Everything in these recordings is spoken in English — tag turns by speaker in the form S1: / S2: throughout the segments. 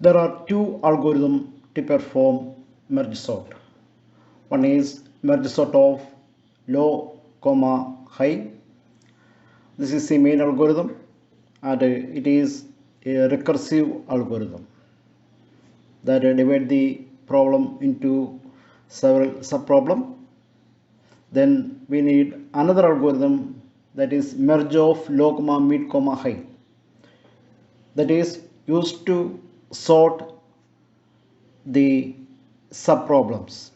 S1: There are two algorithms to perform merge sort. One is merge sort of low, high. This is the main algorithm, and it is a recursive algorithm that divide the problem into several subproblems. Then we need another algorithm, that is merge of low, mid, high, that is used to sort the subproblems,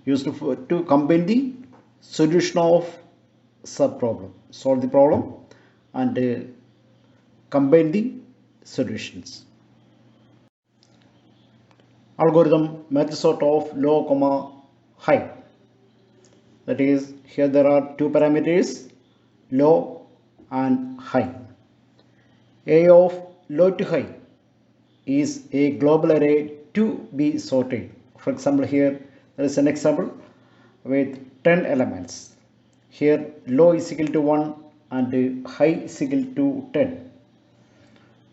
S1: used to combine the solution of subproblem, solve the problem and combine the solutions. Algorithm merge sort of low, high. That is, here there are two parameters, low and high. A of low to high is a global array to be sorted. For example, here there is an example with 10 elements. Here low is equal to 1 and high is equal to 10.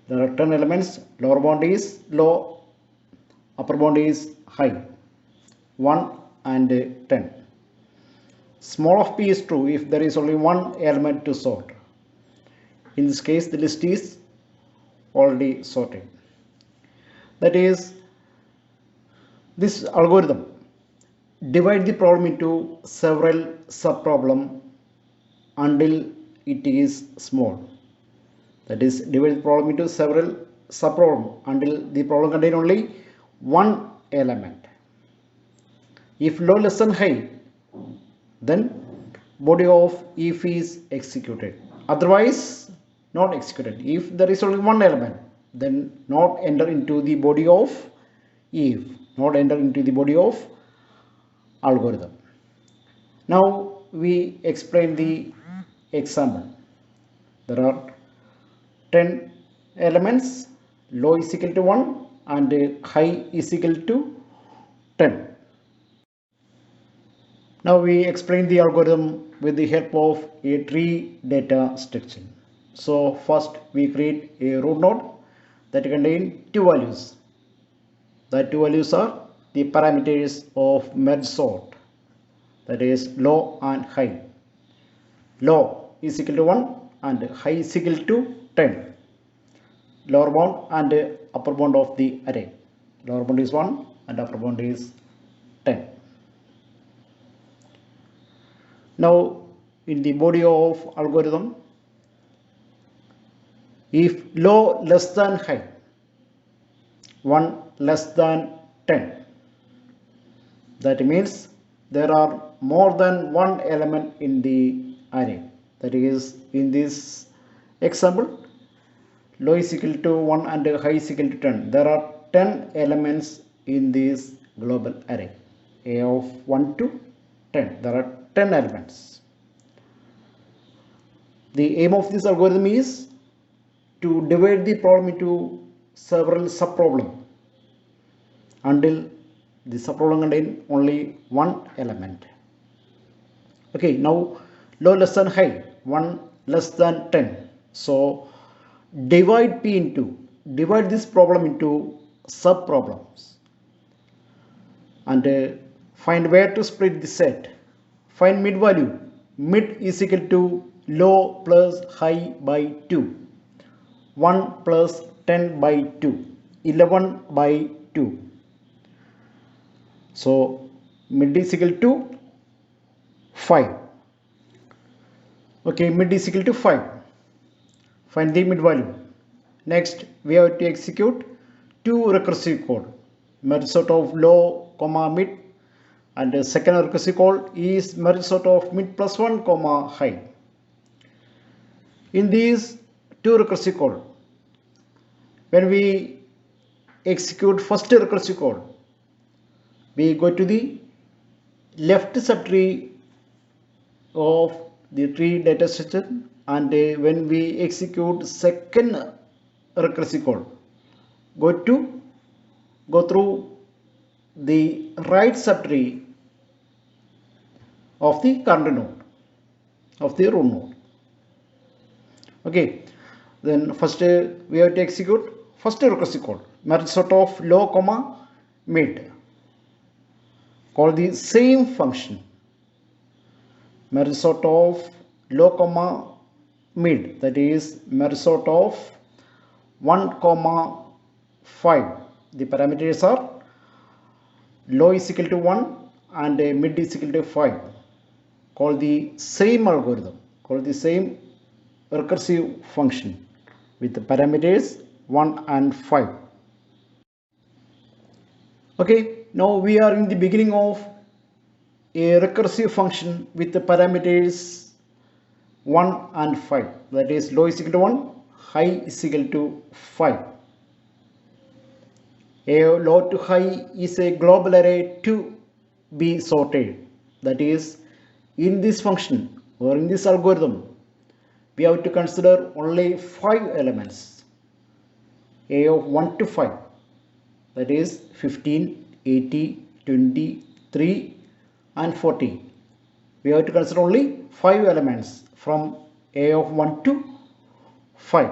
S1: There are 10 elements. Lower bound is low, upper bound is high, 1 and 10. Small of p is true if there is only one element to sort. In this case, the list is already sorted. That is, this algorithm divide the problem into several subproblems until it is small. That is, divide the problem into several subproblems until the problem contains only one element. If low less than high, then body of if is executed. Otherwise, not executed. If there is only one element, then not enter into the body of if, not enter into the body of algorithm. Now we explain the example. There are 10 elements, low is equal to 1 and high is equal to 10. Now we explain the algorithm with the help of a tree data structure. So first we create a root node that contains two values. The two values are the parameters of merge sort, that is low and high. Low is equal to 1 and high is equal to 10. Lower bound and upper bound of the array. Lower bound is 1 and upper bound is 10. Now in the body of algorithm, if low less than high, 1 less than 10, that means there are more than one element in the array. That is, in this example, low is equal to 1 and high is equal to 10. There are 10 elements in this global array, a of 1 to 10. There are 10 elements. The aim of this algorithm is to divide the problem into several subproblems until the subproblem contains only one element. Okay, now low less than high, 1 less than 10. So divide this problem into subproblems and find where to split the set. Find mid value. Mid is equal to low plus high by 2. 1 plus 10 by 2. 11 by 2. So mid is equal to 5. Okay, mid is equal to 5. Find the mid value. Next, we have to execute two recursive code. Merge sort of low, mid, and the second recursive code is merge sort of mid plus 1, high. In these two recursive code, when we execute first recursive code, we go to the left subtree of the tree data structure, and when we execute second recursive code, go through the right subtree of the current node, of the root node. Okay, then first we have to execute First recursive call, merge sort of low comma mid. Call the same function, merge sort of low comma mid, that is merge sort of 1 comma 5. The parameters are low is equal to 1 and mid is equal to 5. Call the same algorithm, call the same recursive function with the parameters 1 and 5. Okay, now we are in the beginning of a recursive function with the parameters 1 and 5, that is low is equal to 1, high is equal to 5. A low to high is a global array to be sorted, that is in this function or in this algorithm we have to consider only 5 elements, a of 1 to 5, that is 15, 80, 20, 3 and 40. We have to consider only 5 elements from a of 1 to 5.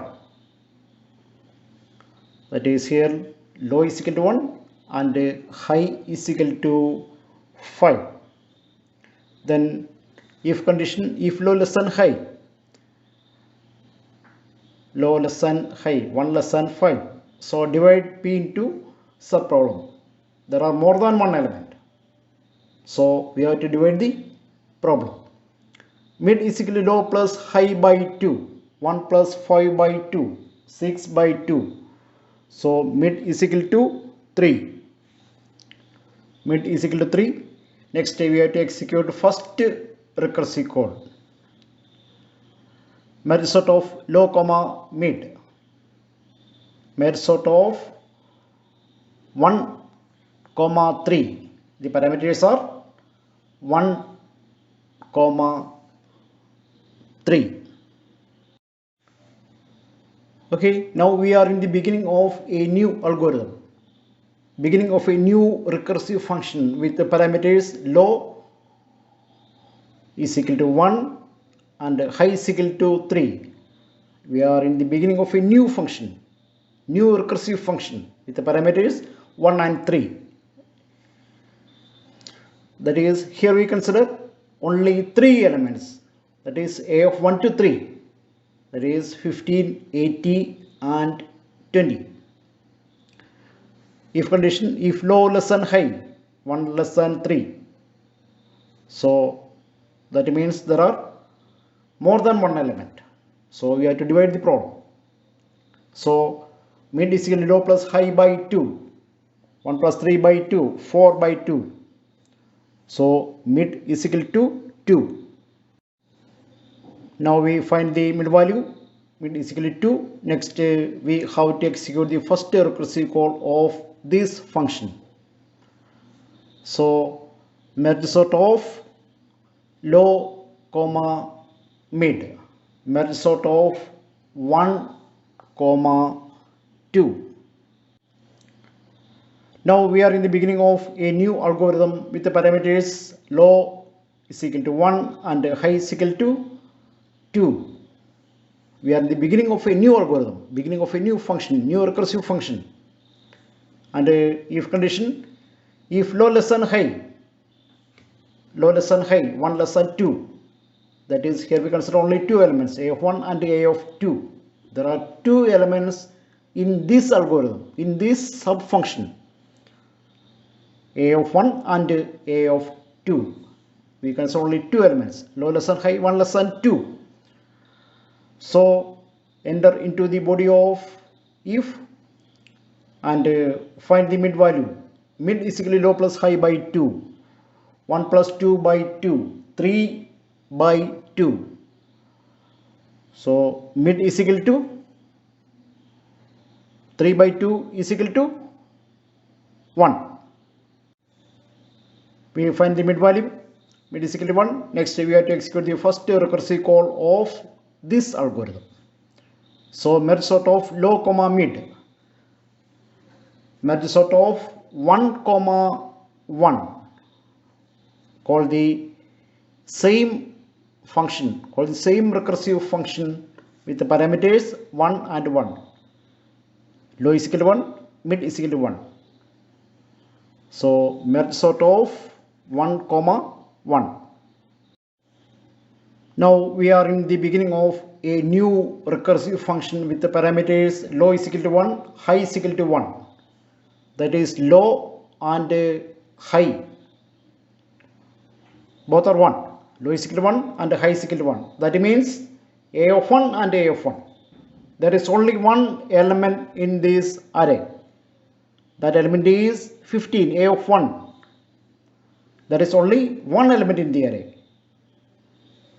S1: That is here low is equal to 1 and high is equal to 5. Then if condition, if low less than high, low less than high, 1 less than 5. So divide P into sub problem. There are more than one element, so we have to divide the problem. Mid is equal to low plus high by 2, 1 plus 5 by 2, 6 by 2. So mid is equal to 3. Mid is equal to 3. Next we have to execute first recursive code. Merge sort of low comma mid. Merge sort of 1 comma 3. The parameters are 1 comma 3. Okay, now we are in the beginning of a new algorithm, beginning of a new recursive function with the parameters low is equal to 1 and high is equal to 3. We are in the beginning of a new function, new recursive function with the parameters 1 and 3. That is, here we consider only 3 elements, that is a of 1 to 3, that is 15, 80 and 20. If condition, if low less than high, 1 less than 3. So that means there are more than one element, so we have to divide the problem. So mid is equal to low plus high by 2, 1 plus 3 by 2, 4 by 2. So mid is equal to 2. Now we find the mid value, mid is equal to 2. Next we have to execute the first recursive call of this function. So merge sort of low comma mid, merge sort of 1 comma 2. Now we are in the beginning of a new algorithm with the parameters low is equal to 1 and high is equal to 2. We are in the beginning of a new algorithm, beginning of a new function, new recursive function. And if condition, if low less than high, 1 less than 2. That is, here we consider only 2 elements, a of 1 and a of 2. There are 2 elements in this algorithm, in this sub function, a of 1 and a of 2. We consider only 2 elements, low less than high, 1 less than 2. So enter into the body of if and find the mid value. Mid is equal to low plus high by 2, 1 plus 2 by 2, 3 by 2. So mid is equal to 3 by 2 is equal to 1. We find the mid value, mid is equal to 1. Next we have to execute the first recursive call of this algorithm. So merge sort of low comma mid, merge sort of 1 comma 1. Call the same function, call the same recursive function with the parameters 1 and 1. low is equal to 1, mid is equal to 1. So merge sort of 1 comma 1. Now we are in the beginning of a new recursive function with the parameters low is equal to 1, high is equal to 1. That is low and high. Both are 1. Low is equal to 1 and high is equal to 1. That means a of 1 and a of 1. There is only one element in this array. That element is 15, a of 1. There is only one element in the array.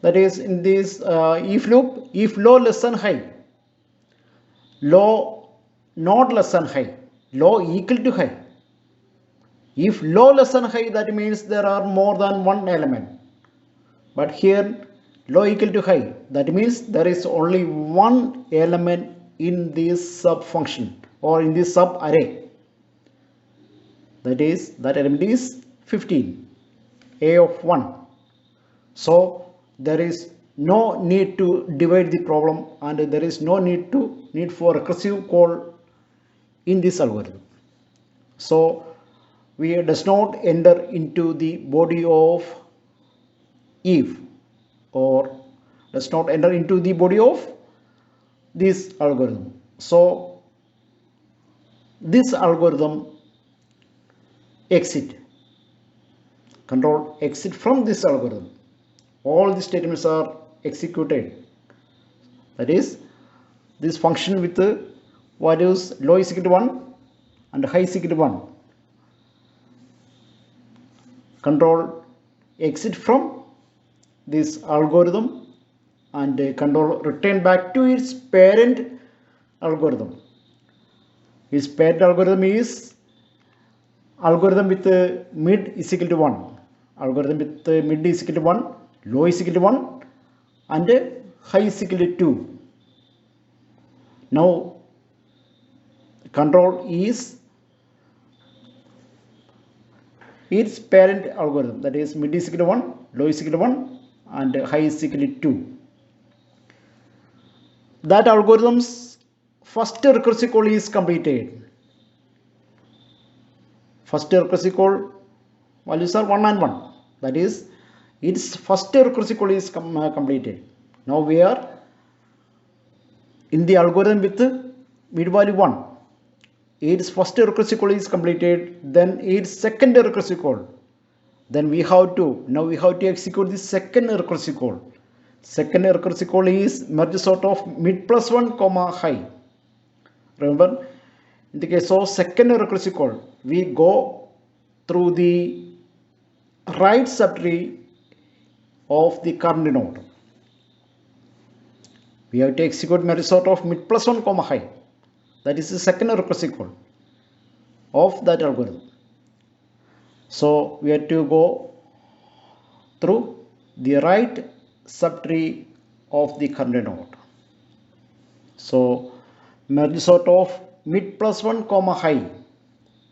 S1: That is in this if loop, if low less than high, low not less than high, low equal to high. If low less than high, that means there are more than one element. But here low equal to high, that means there is only one element in this sub function or in this sub array. That is, that element is 15, a of 1. So there is no need to divide the problem and there is no need for recursive call in this algorithm. So we does not enter into the body of if or does not enter into the body of this algorithm. So this algorithm control exit from this algorithm. All the statements are executed. That is, this function with the values low is equal to 1 and high is equal to 1. Control exit from this algorithm and control return back to its parent algorithm. Its parent algorithm is algorithm with mid is equal to 1. Algorithm with mid is equal to 1. Low is equal to 1 and high is equal to 2. Now control is its parent algorithm, that is mid is equal to 1, low is equal to 1 and high is equal to 2. That algorithm's first recursive call is completed. First recursive call values are 1 and 1. That is, its first recursive call is completed. Now we are in the algorithm with mid value 1. Its first recursive call is completed, then its second recursive call. Then we have to execute the second recursive call. Second recursive call is merge sort of mid plus 1 comma high. Remember, in the case of second recursive call, we go through the right subtree of the current node. We have to execute merge sort of mid plus 1 comma high. That is the second recursive call of that algorithm. So we have to go through the right subtree of the current node. So merge sort of mid plus 1 comma high.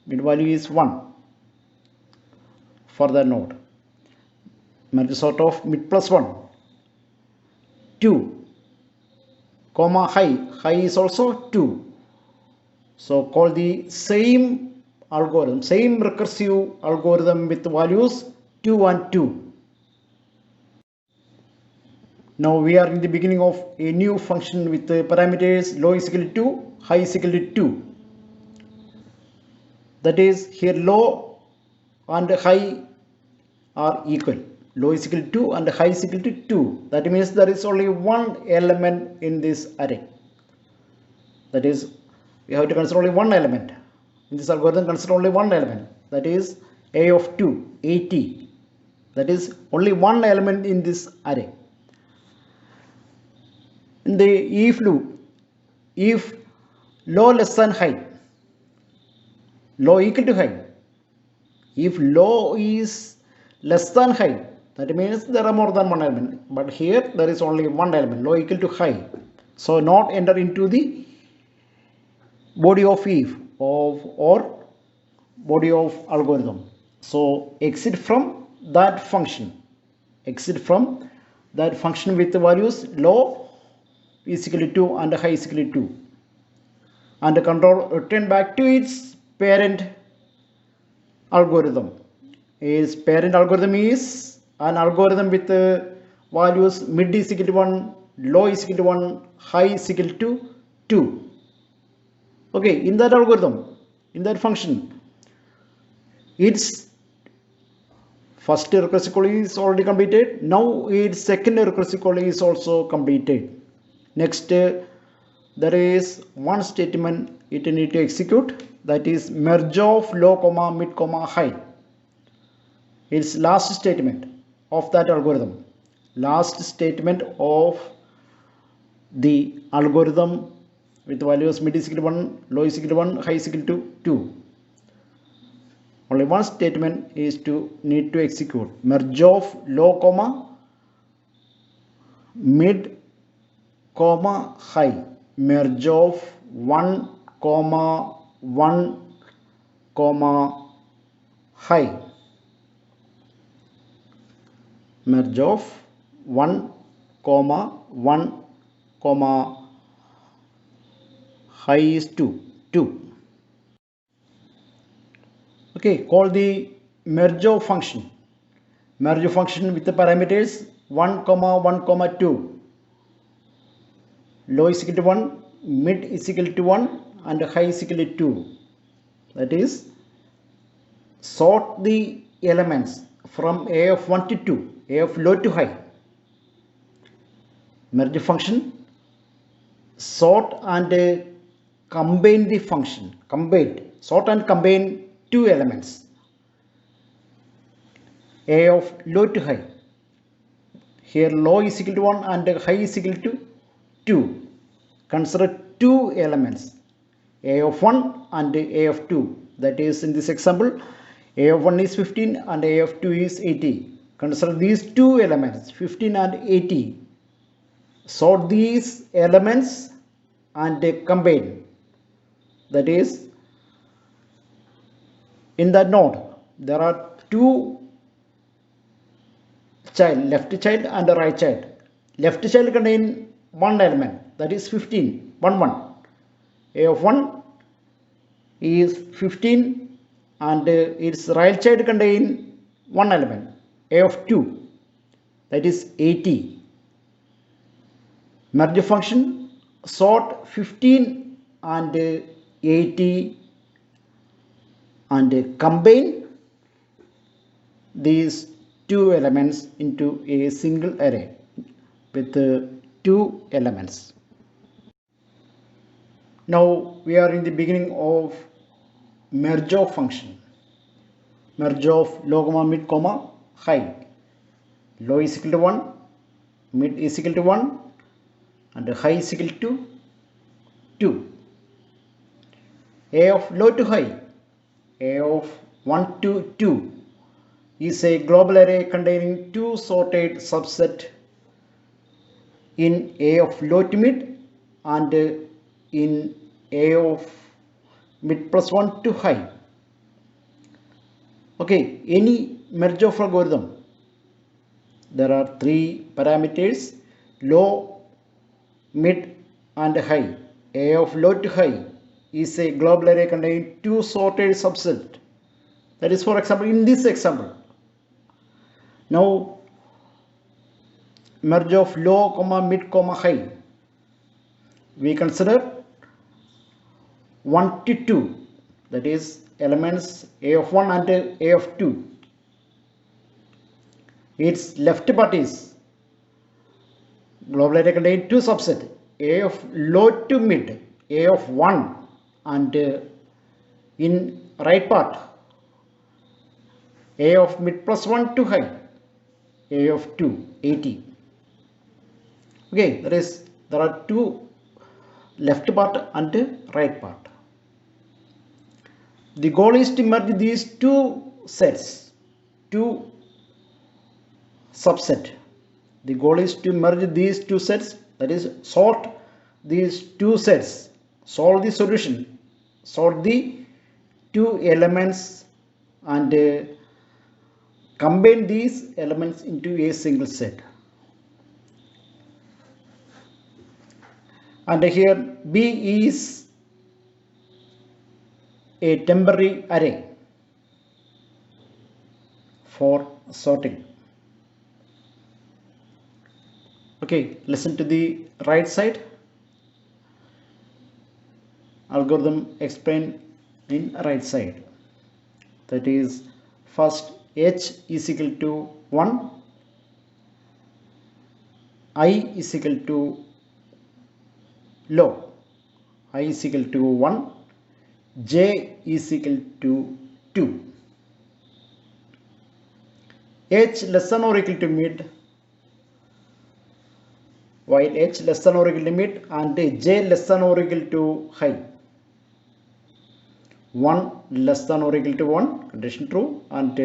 S1: Mid value is 1 for the node. Merge sort of mid plus 1, 2 comma high is also 2. So call the same algorithm, same recursive algorithm with values 2 and 2. Now we are in the beginning of a new function with the parameters low is equal to 2, high is equal to 2. That is, here low and high are equal. Low is equal to 2 and high is equal to 2. That means there is only one element in this array. That is, we have to consider only one element. In this algorithm, consider only one element. That is a of 2, 80. That is only one element in this array. In the if loop, if low less than high, low equal to high. If low is less than high, that means there are more than one element. But here there is only one element, low equal to high. So not enter into the body of if or body of algorithm. So exit from that function. Exit from that function with the values low is equal to 2 and high is equal to 2. and control return back to its parent algorithm. Its parent algorithm is an algorithm with values mid is equal to 1, low is equal to 1, high is equal to 2. Okay, in that algorithm, in that function, its first recursive call is already completed. Now its second recursive call is also completed. Next, there is one statement it need to execute, that is merge of low comma mid comma high. It's last statement of that algorithm. Last statement of the algorithm with values mid is equal to 1, low is equal to 1, high is equal to 2. Only one statement is to need to execute merge of low comma mid comma high, merge of 1 comma 1 comma high, merge of 1 comma 1 comma high is 2. Okay, call the merge of function. Merge function with the parameters 1 comma 1 comma 2, low is equal to 1, mid is equal to 1, and high is equal to 2. That is, sort the elements from a of 1 to 2, a of low to high. Merge function sort and combine the function, sort and combine two elements, a of low to high. Here low is equal to 1 and high is equal to 2. Consider two elements, a of 1 and a of 2. That is, in this example, a of 1 is 15 and a of 2 is 80. Consider these two elements, 15 and 80. Sort these elements and combine. That is, in that node there are two child, left child and right child. Left child contain one element, that is 15, 1 1. A of 1 is 15 and its right child contain one element, a of 2, that is 80. Merge function sort 15 and 80 and combine these two elements into a single array with two elements. Now we are in the beginning of merge of function. Merge of low comma mid comma high. Low is equal to 1, mid is equal to 1, and high is equal to 2. A of low to high, a of 1 to 2 is a global array containing two sorted subset in a of low to mid and in a of mid plus 1 to high. Okay, any merge of algorithm, there are three parameters, low, mid and high. A of low to high is a global array containing two sorted subset. That is, for example, in this example. Now merge of low comma mid comma high, we consider 1 to 2, that is elements a of 1 and a of 2. Its left part is global array contain two subset, a of low to mid, a of 1, and in right part a of mid plus 1 to high, a of 2, 80. Okay, there are two left part and right part. The goal is to merge these two sets, two subset. The goal is to merge these two sets, that is, sort these two sets, solve the solution, sort the two elements and combine these elements into a single set. And here B is a temporary array for sorting. Okay, listen to the right side. Algorithm explained in right side. That is, first h is equal to 1, I is equal to low, I is equal to 1, j is equal to 2. H less than or equal to mid, while h less than or equal to mid and j less than or equal to high. 1 less than or equal to 1, condition true, and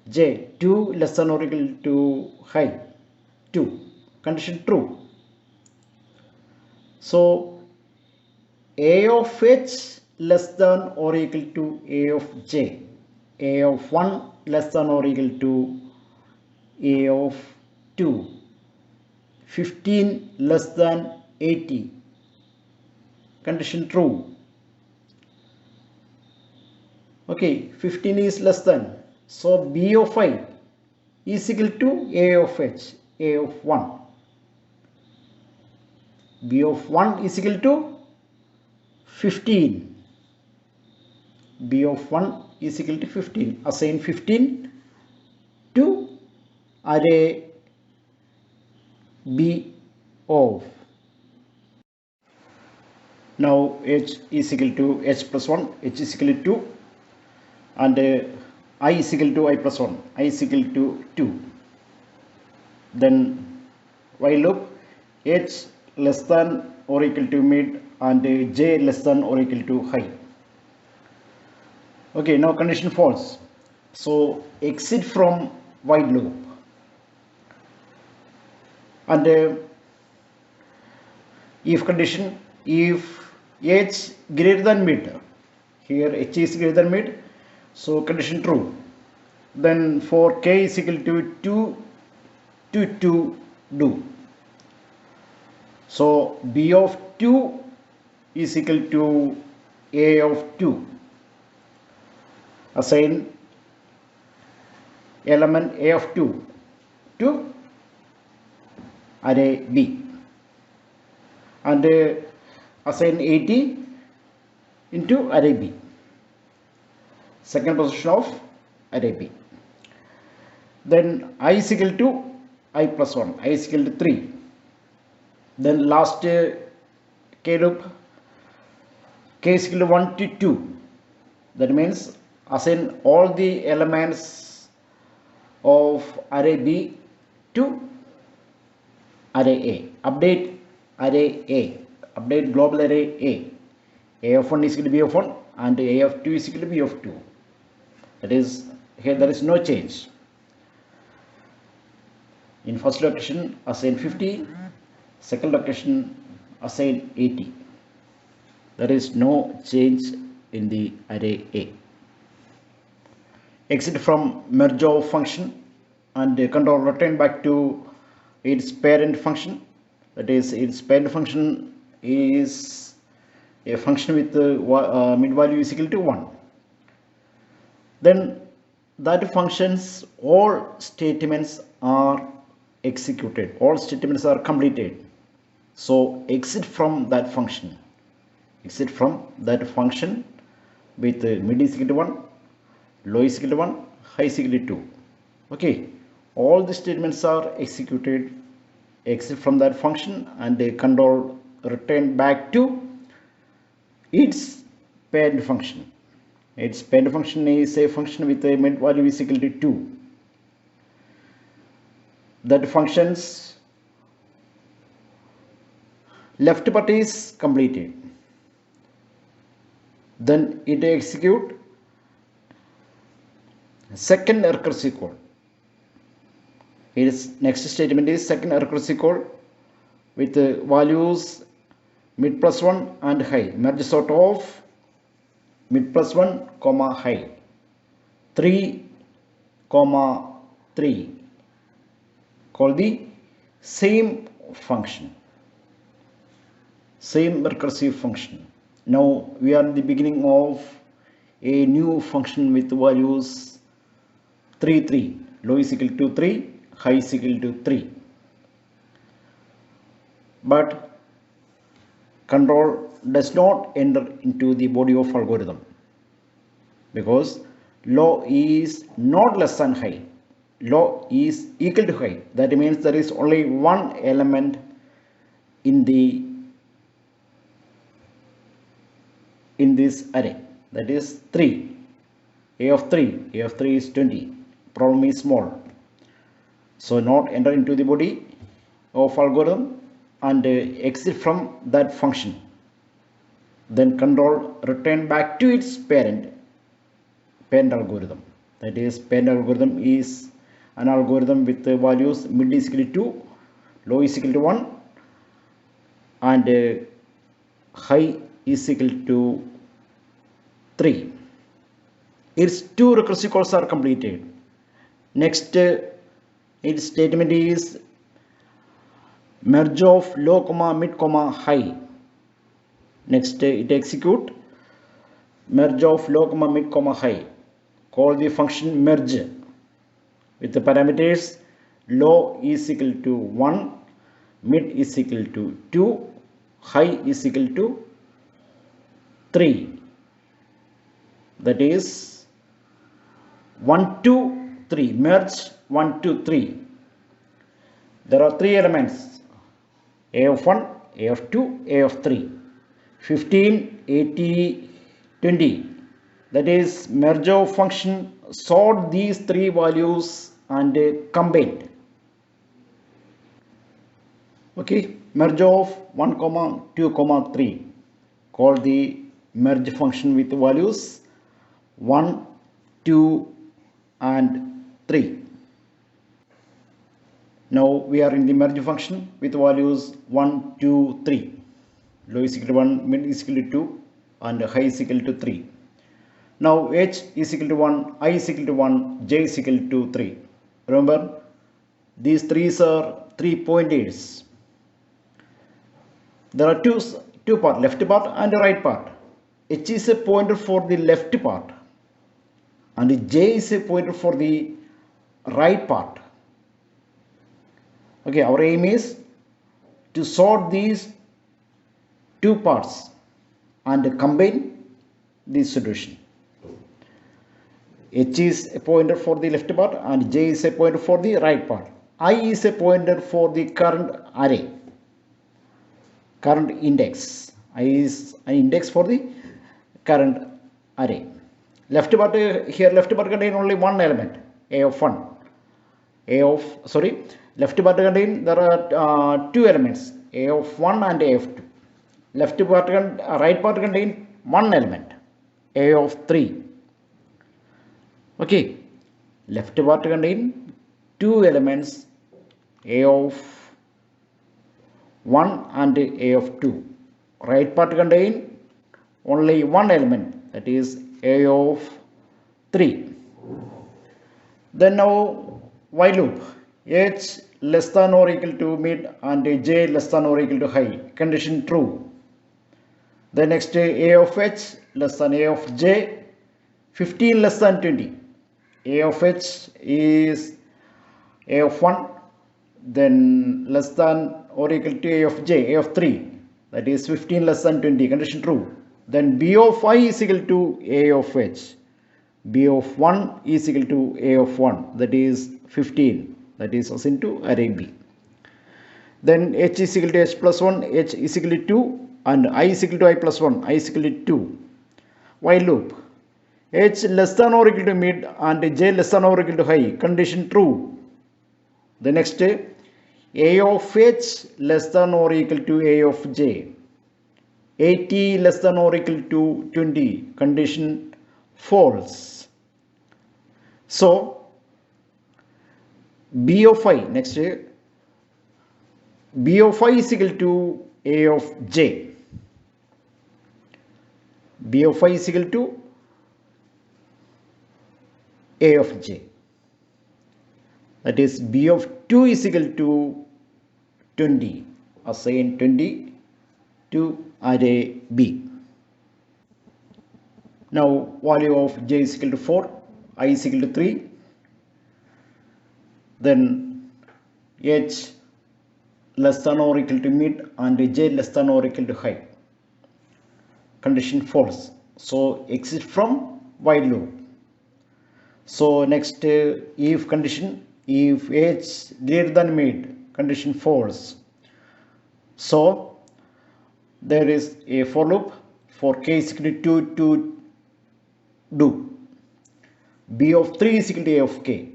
S1: j 2 less than or equal to high, 2, condition true. So a of h less than or equal to a of j, a of 1 less than or equal to a of 2, 15 less than 80, condition true. Okay, 15 is less than, so b of I is equal to a of h, a of 1. b of 1 is equal to 15. b of 1 is equal to 15. Assign 15 to array b of. Now h is equal to h plus 1, h is equal to 2, and I is equal to I plus 1, I is equal to 2. Then while loop, h less than or equal to mid and j less than or equal to high. Okay, now condition false. So exit from while loop, and if condition, if h greater than mid, here h is greater than mid, so condition true. Then for k is equal to 2 do. So b of 2 is equal to a of 2. Assign element a of 2 to array b, and assign 80 into array b, second position of array b. Then I is equal to I plus 1, I is equal to 3. Then last k loop, k is equal to 1 to 2. That means assign all the elements of array b to array a. Update array a, update global array a of 1 is equal to b of 1 and a of 2 is equal to b of 2. That is, here there is no change. In first location assign 50, second location assign 80. There is no change in the array A. Exit from merge of function and control return back to its parent function. That is, its parent function is a function with mid value is equal to 1. Then that function's all statements are executed, all statements are completed. So exit from that function, exit from that function with mid is equal to 1, low is equal to 1, high is equal to 2. Okay, all the statements are executed. Exit from that function and control return back to its parent function. Its parent function is a function with a mid value is equal to 2. That function's left part is completed. Then it execute second recursive call. Its next statement is second recursive call with values mid plus 1 and high. Merge sort of mid plus 1 comma high, 3 comma 3. Call the same function, same recursive function. Now we are in the beginning of a new function with values 3, 3. Low is equal to 3, high is equal to 3. But control does not enter into the body of algorithm because low is not less than high. Low is equal to high. That means there is only one element in this array, that is 3. A of 3 is 20. Problem is small, so not enter into the body of algorithm and exit from that function. Then control return back to its parent algorithm. That is, parent algorithm is an algorithm with values mid is equal to 2, low is equal to 1, and high is equal to 3. Its 2 recursive calls are completed. Next, its statement is merge of low, mid, high. Next, it execute merge of low, mid, high. Call the function merge with the parameters low is equal to 1, mid is equal to 2, high is equal to 3. That is 1, 2, 3. Merge 1, 2, 3. There are 3 elements: a of 1, a of 2, a of 3. 15, 80, 20. That is, merge of function sort these 3 values and combined. Okay, merge of 1, 2, 3. Call the merge function with values 1, 2, and 3. Now we are in the merge function with values 1, 2, 3. Low is equal to 1, mid is equal to 2, and high is equal to 3. Now h is equal to 1, I is equal to 1, j is equal to 3. Remember, these 3's are 3 pointers. There are two parts, left part and right part. H is a pointer for the left part and j is a pointer for the right part. Okay, our aim is to sort these 2 parts and combine the solution. H is a pointer for the left part and j is a pointer for the right part. I is a pointer for the current array, current index. I is an index for the current array. Left part contain only one element, a of 1. Left part contain there are 2 elements, a of 1 and a of 2. Right part contain one element, a of 3. Okay, left part contain 2 elements, a of 1 and a of 2. Right part contain only one element, that is a of 3. Then now while loop, h less than or equal to mid and j less than or equal to high, condition true. Then next, a of h less than a of j, 15 less than 20. A of h is a of 1, then less than or equal to a of j, a of 3, that is 15 less than 20, condition true. Then b of I is equal to a of h, b of 1 is equal to a of 1, that is 15, that is assigned to array b. Then h is equal to h plus 1, h is equal to 2, and I is equal to I plus 1, I is equal to 2. While loop, h less than or equal to mid and j less than or equal to high, condition true. The next, a of h less than or equal to a of j, 80 less than or equal to 20, condition false. So b of I, next, b of I is equal to a of j, b of I is equal to a of j, that is b of 2 is equal to 20, assign 20 to array b. Now value of j is equal to 4, I is equal to 3, then h less than or equal to mid and j less than or equal to high. Condition false. So exit from while loop. So next if condition, if h greater than mid, condition false. So there is a for loop for k is equal to 2 to do. B of 3 is equal to A of k.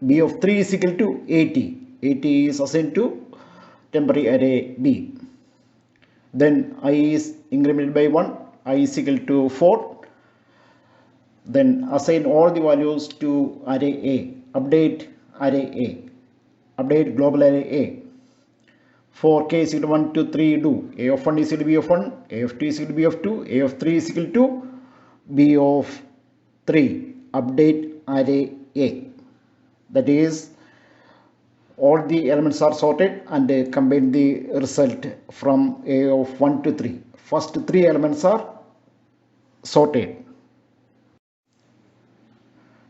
S1: B of 3 is equal to 80. 80 is assigned to temporary array B. Then I is incremented by 1. I is equal to 4. Then assign all the values to array A. Update array A. Update global array A. For k is equal to 1, 2, 3 do. A of 1 is equal to B of 1. A of 2 is equal to B of 2. A of 3 is equal to B of 3. Update array A. That is, all the elements are sorted and combine the result from A of 1 to 3. First 3 elements are sorted.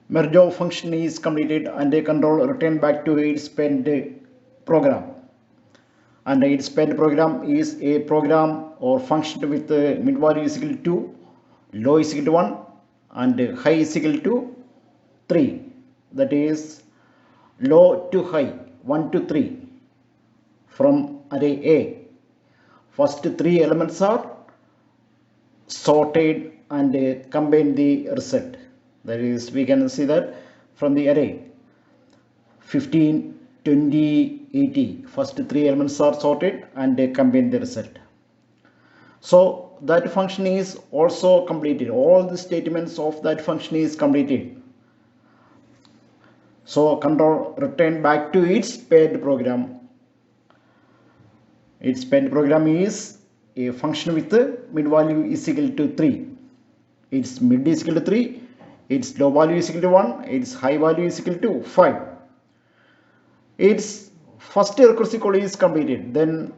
S1: Merge of function is completed and a control return back to its spent program. And its spent program is a program or function with mid value is equal to, low is equal to 1 and high is equal to 3. That is low to high 1 to 3 from array A. First 3 elements are sorted and combine the result. That is, we can see that from the array 15, 20, 80. First 3 elements are sorted and combine the result. So that function is also completed. All the statements of that function is completed. So control return back to its paired program. Its paired program is a function with the mid value is equal to 3. Its mid is equal to 3. Its low value is equal to 1. Its high value is equal to 5. Its first recursive call is completed. Then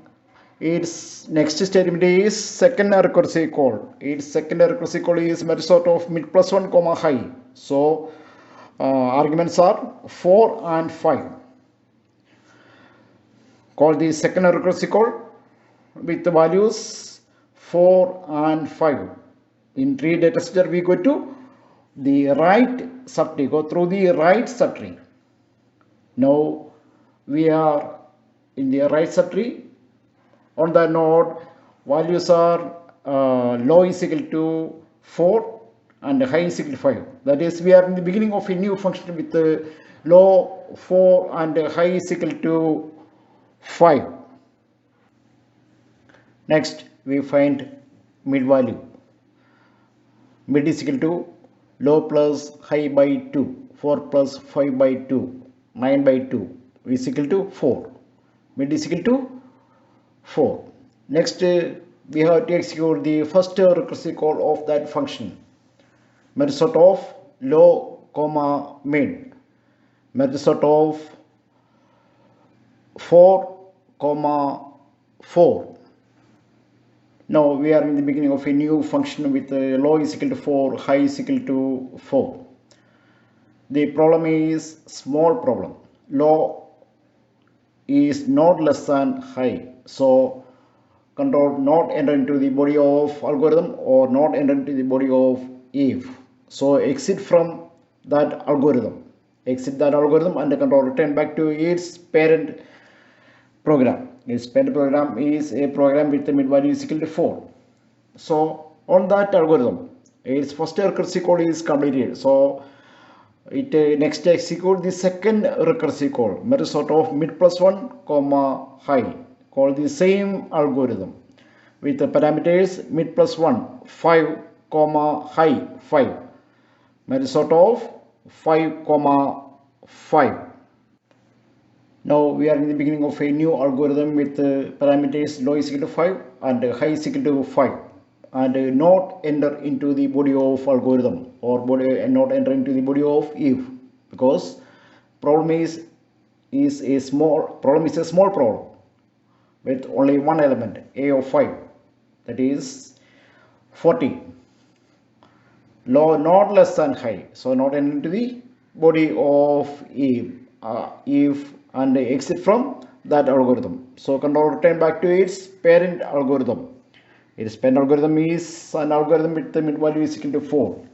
S1: its next statement is second recursive call. Its second recursive call is merge sort of mid plus 1 comma high. So arguments are 4 and 5. Call the second recursive call with the values 4 and 5. In tree data structure, we go to the right subtree, go through the right subtree. Now we are in the right subtree. On the node, values are low is equal to 4 and high is equal to 5. That is, we are in the beginning of a new function with the low 4 and high is equal to 5. Next, we find mid value. Mid is equal to low plus high by 2. 4 plus 5 by 2. 9 by 2 is equal to 4. Mid is equal to 4. Next, we have to execute the first recursive call of that function. Merge sort of low comma mid. Merge sort of 4 comma 4. Now we are in the beginning of a new function with low is equal to 4, high is equal to 4. The problem is small problem. Low is not less than high. So control not enter into the body of algorithm or not enter into the body of if. So exit from that algorithm. Exit that algorithm and the control return back to its parent program. Its parent program is a program with the mid value is equal to 4. So on that algorithm, its first recursive call is completed. So it next execute the second recursive call, merge sort of mid plus 1 comma high. Call the same algorithm with the parameters mid plus 1 5 comma high 5. Merge sort of 5 comma 5. Now we are in the beginning of a new algorithm with parameters low is equal to 5 and high is equal to 5, and not enter into the body of algorithm or body and not enter into the body of if, because problem is a small problem with only one element, a of 5, that is 40. low not less than high, so not into the body of if and exit from that algorithm. So control return back to its parent algorithm. Its parent algorithm is an algorithm with the mid value is equal to 4.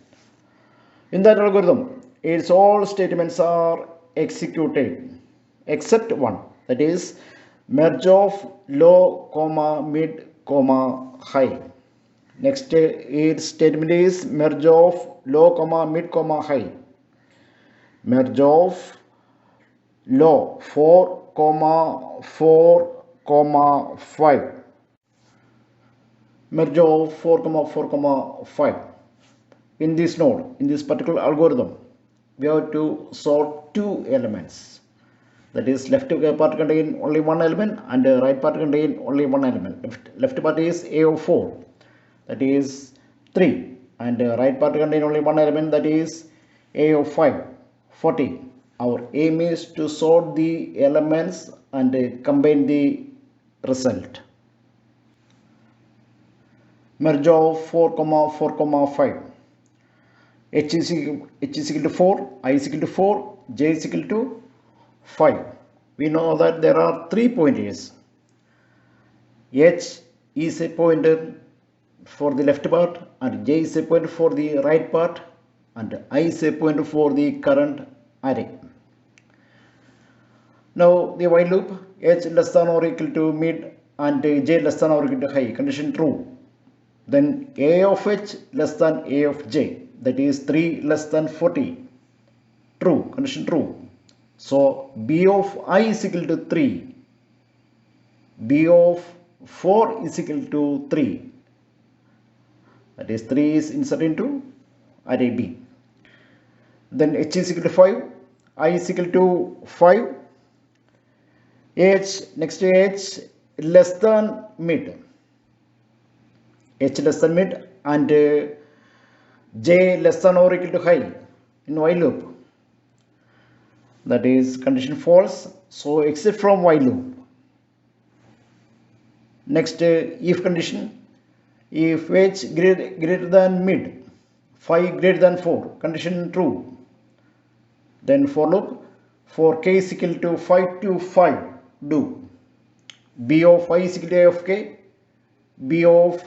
S1: In that algorithm, its all statements are executed except one, that is merge of low comma mid comma high. Next, its statement is merge of low comma mid comma high. Merge of low 4 comma 4 comma 5. Merge of 4 comma 4 comma 5. In this node, in this particular algorithm, we have to sort two elements. That is, left part contain only one element and right part contain only one element. Left part is a of 4, that is 3, and right part contain only one element, that is a of 5, 14. Our aim is to sort the elements and combine the result. Merge of 4 comma 4 comma 5. H is equal to 4, I is equal to 4, J is equal to 5. We know that there are 3 pointers. H is a pointer for the left part, and J is a pointer for the right part, and I is a pointer for the current array. Now the while loop, H less than or equal to mid and J less than or equal to high, condition true. Then A of H less than A of J, that is 3 less than 40, true, condition true. So B of I is equal to 3, B of 4 is equal to 3, that is 3 is inserted into array B. Then H is equal to 5, I is equal to 5, H, next to H less than mid, H less than mid, and J less than or equal to high in while loop, that is condition false, so exit from while loop. Next, if condition, if H greater than mid, 5 greater than 4, condition true. Then for loop, for k is equal to 5 to 5, do B of I is equal to A of k, B of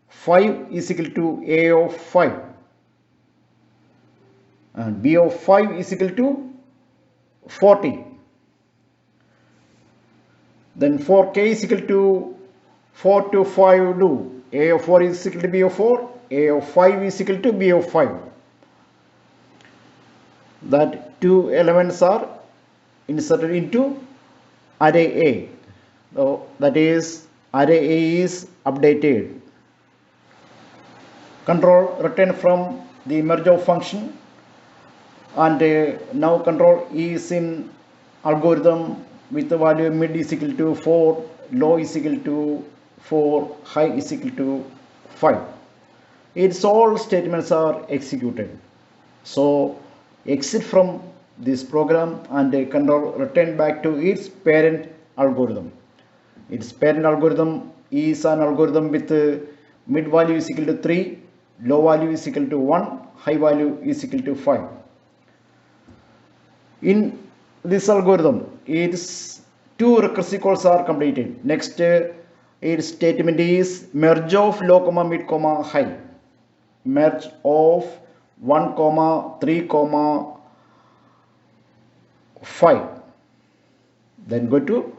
S1: 5 is equal to A of 5, and B of 5 is equal to 40. Then for k is equal to 4 to 5, do A of 4 is equal to B of 4, A of 5 is equal to B of 5. That two elements are inserted into array A. So that is array A is updated. Control return from the merge of function, and now control is in algorithm with the value mid is equal to 4, low is equal to 4, high is equal to 5. Its all statements are executed. So exit from this program and control return back to its parent algorithm. Its parent algorithm is an algorithm with mid value is equal to 3, low value is equal to 1, high value is equal to 5. In this algorithm, its two recursive calls are completed. Next, its statement is merge of low comma mid comma high. Merge of 1 comma 3 comma 5. Then go to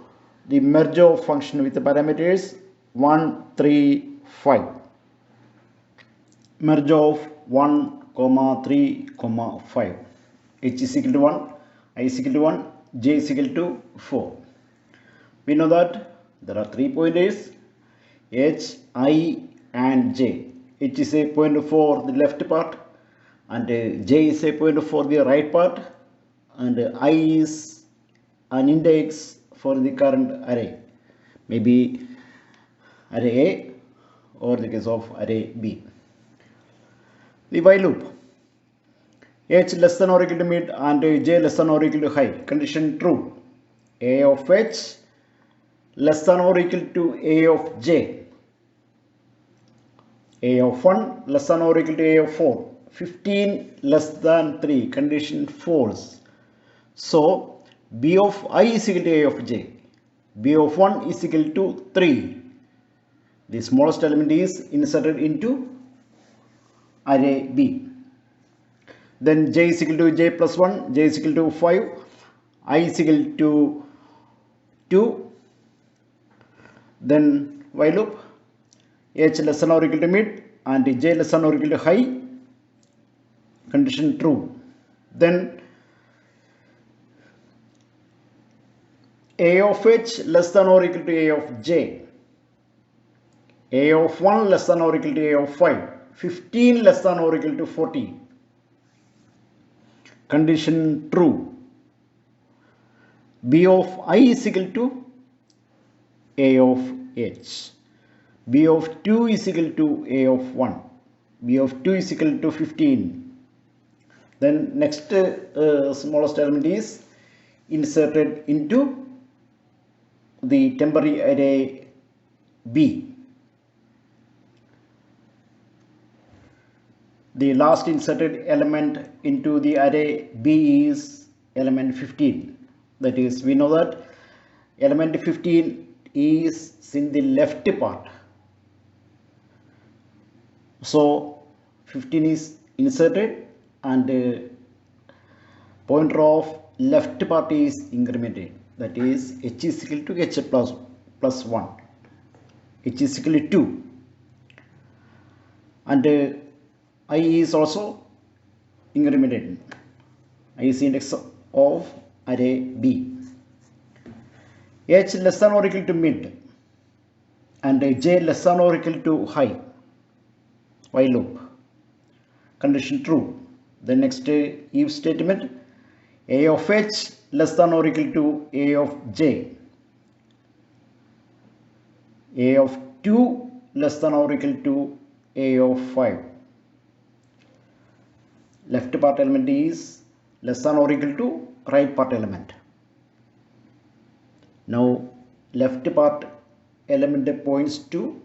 S1: the merge of function with the parameters 1, 3, 5. Merge of 1 comma 3 comma 5. H is equal to 1, I is equal to 1, J is equal to 4. We know that there are 3 pointers, H, I and J. H is a pointer for the left part, and J is a pointer for the right part, and I is an index for the current array, maybe array A or the case of array B. The while loop, H less than or equal to mid and J less than or equal to high, condition true. A of H less than or equal to A of J, A of 1 less than or equal to A of 4, 15 less than 3, condition false. So b of I is equal to a of j, b of 1 is equal to 3. The smallest element is inserted into array b. Then j is equal to j plus 1, j is equal to 5, I is equal to 2. Then while loop, h less than or equal to mid and j less than or equal to high, condition true. Then a of h less than or equal to a of j, a of 1 less than or equal to a of 5, 15 less than or equal to 40, condition true. b of I is equal to a of h, b of 2 is equal to a of 1, b of 2 is equal to 15. Then next smallest element is inserted into the temporary array b. The last inserted element into the array b is element 15. That is, we know that element 15 is in the left part. So 15 is inserted and pointer of left part is incremented. That is, h is equal to h plus 1, h is equal to 2, and I is also incremented. I is index of array b. H less than or equal to mid and j less than or equal to high, while loop, condition true. The next if statement, a of h less than or equal to a of j, a of 2 less than or equal to a of 5. Left part element is less than or equal to right part element. Now left part element points to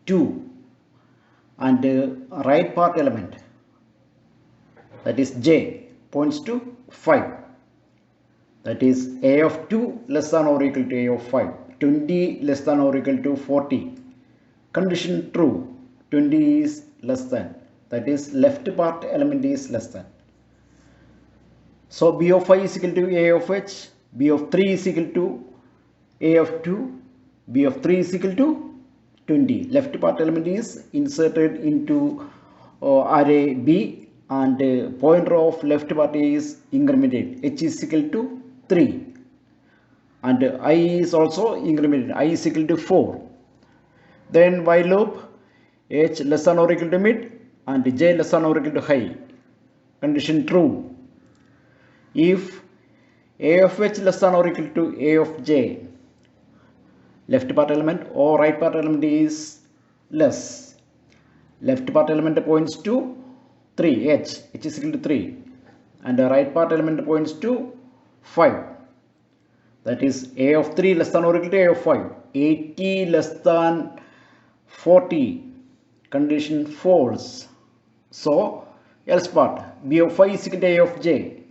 S1: 2 and right part element, that is j, points to 5. That is, a of 2 less than or equal to a of 5, 20 less than or equal to 40, condition true. 20 is less than, that is left part element is less than. So b of I is equal to a of h, b of 3 is equal to a of 2, b of 3 is equal to 20. Left part element is inserted into array b and pointer of left part is incremented. H is equal to 3 and I is also incremented. I is equal to 4. Then while loop, h less than or equal to mid and j less than or equal to high, condition true. If a of h less than or equal to a of j, left part element or right part element is less. Left part element points to 3, h is equal to 3, and the right part element points to 5. That is, a of 3 less than or equal to a of 5, 80 less than 40, condition false. So else part, b of 5 is equal to a of j,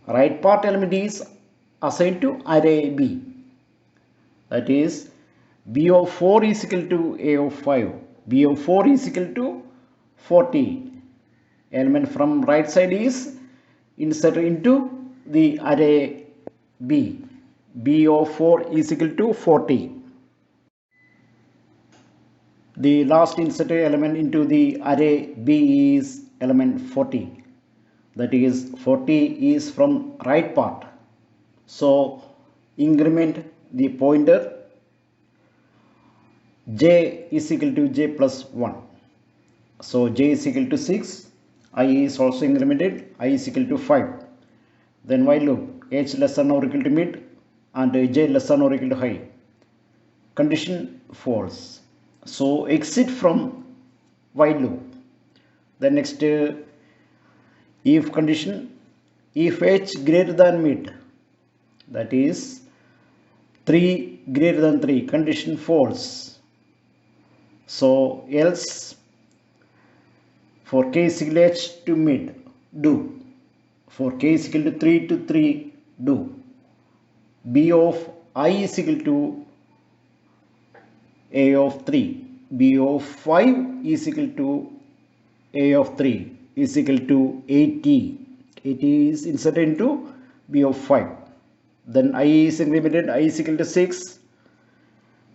S1: right part element is assigned to array b. That is, b of 4 is equal to a of 5, b of 4 is equal to 40. Element from right side is inserted into the array b. b of 4 is equal to 40. The last inserted element into the array b is element 40. That is, 40 is from right part. So increment the pointer j is equal to j plus 1. So j is equal to 6, I is also incremented, I is equal to 5. Then while loop, h less than or equal to mid and j less than or equal to high, condition false. So exit from while loop. The next if condition, if h greater than mid, that is 3 greater than 3, condition false. So else For k is equal to h to mid, do. For k is equal to 3 to 3, do. B of I is equal to A of 3. B of 5 is equal to A of 3 is equal to 80. 80 is inserted into B of 5. Then I is incremented, I is equal to 6.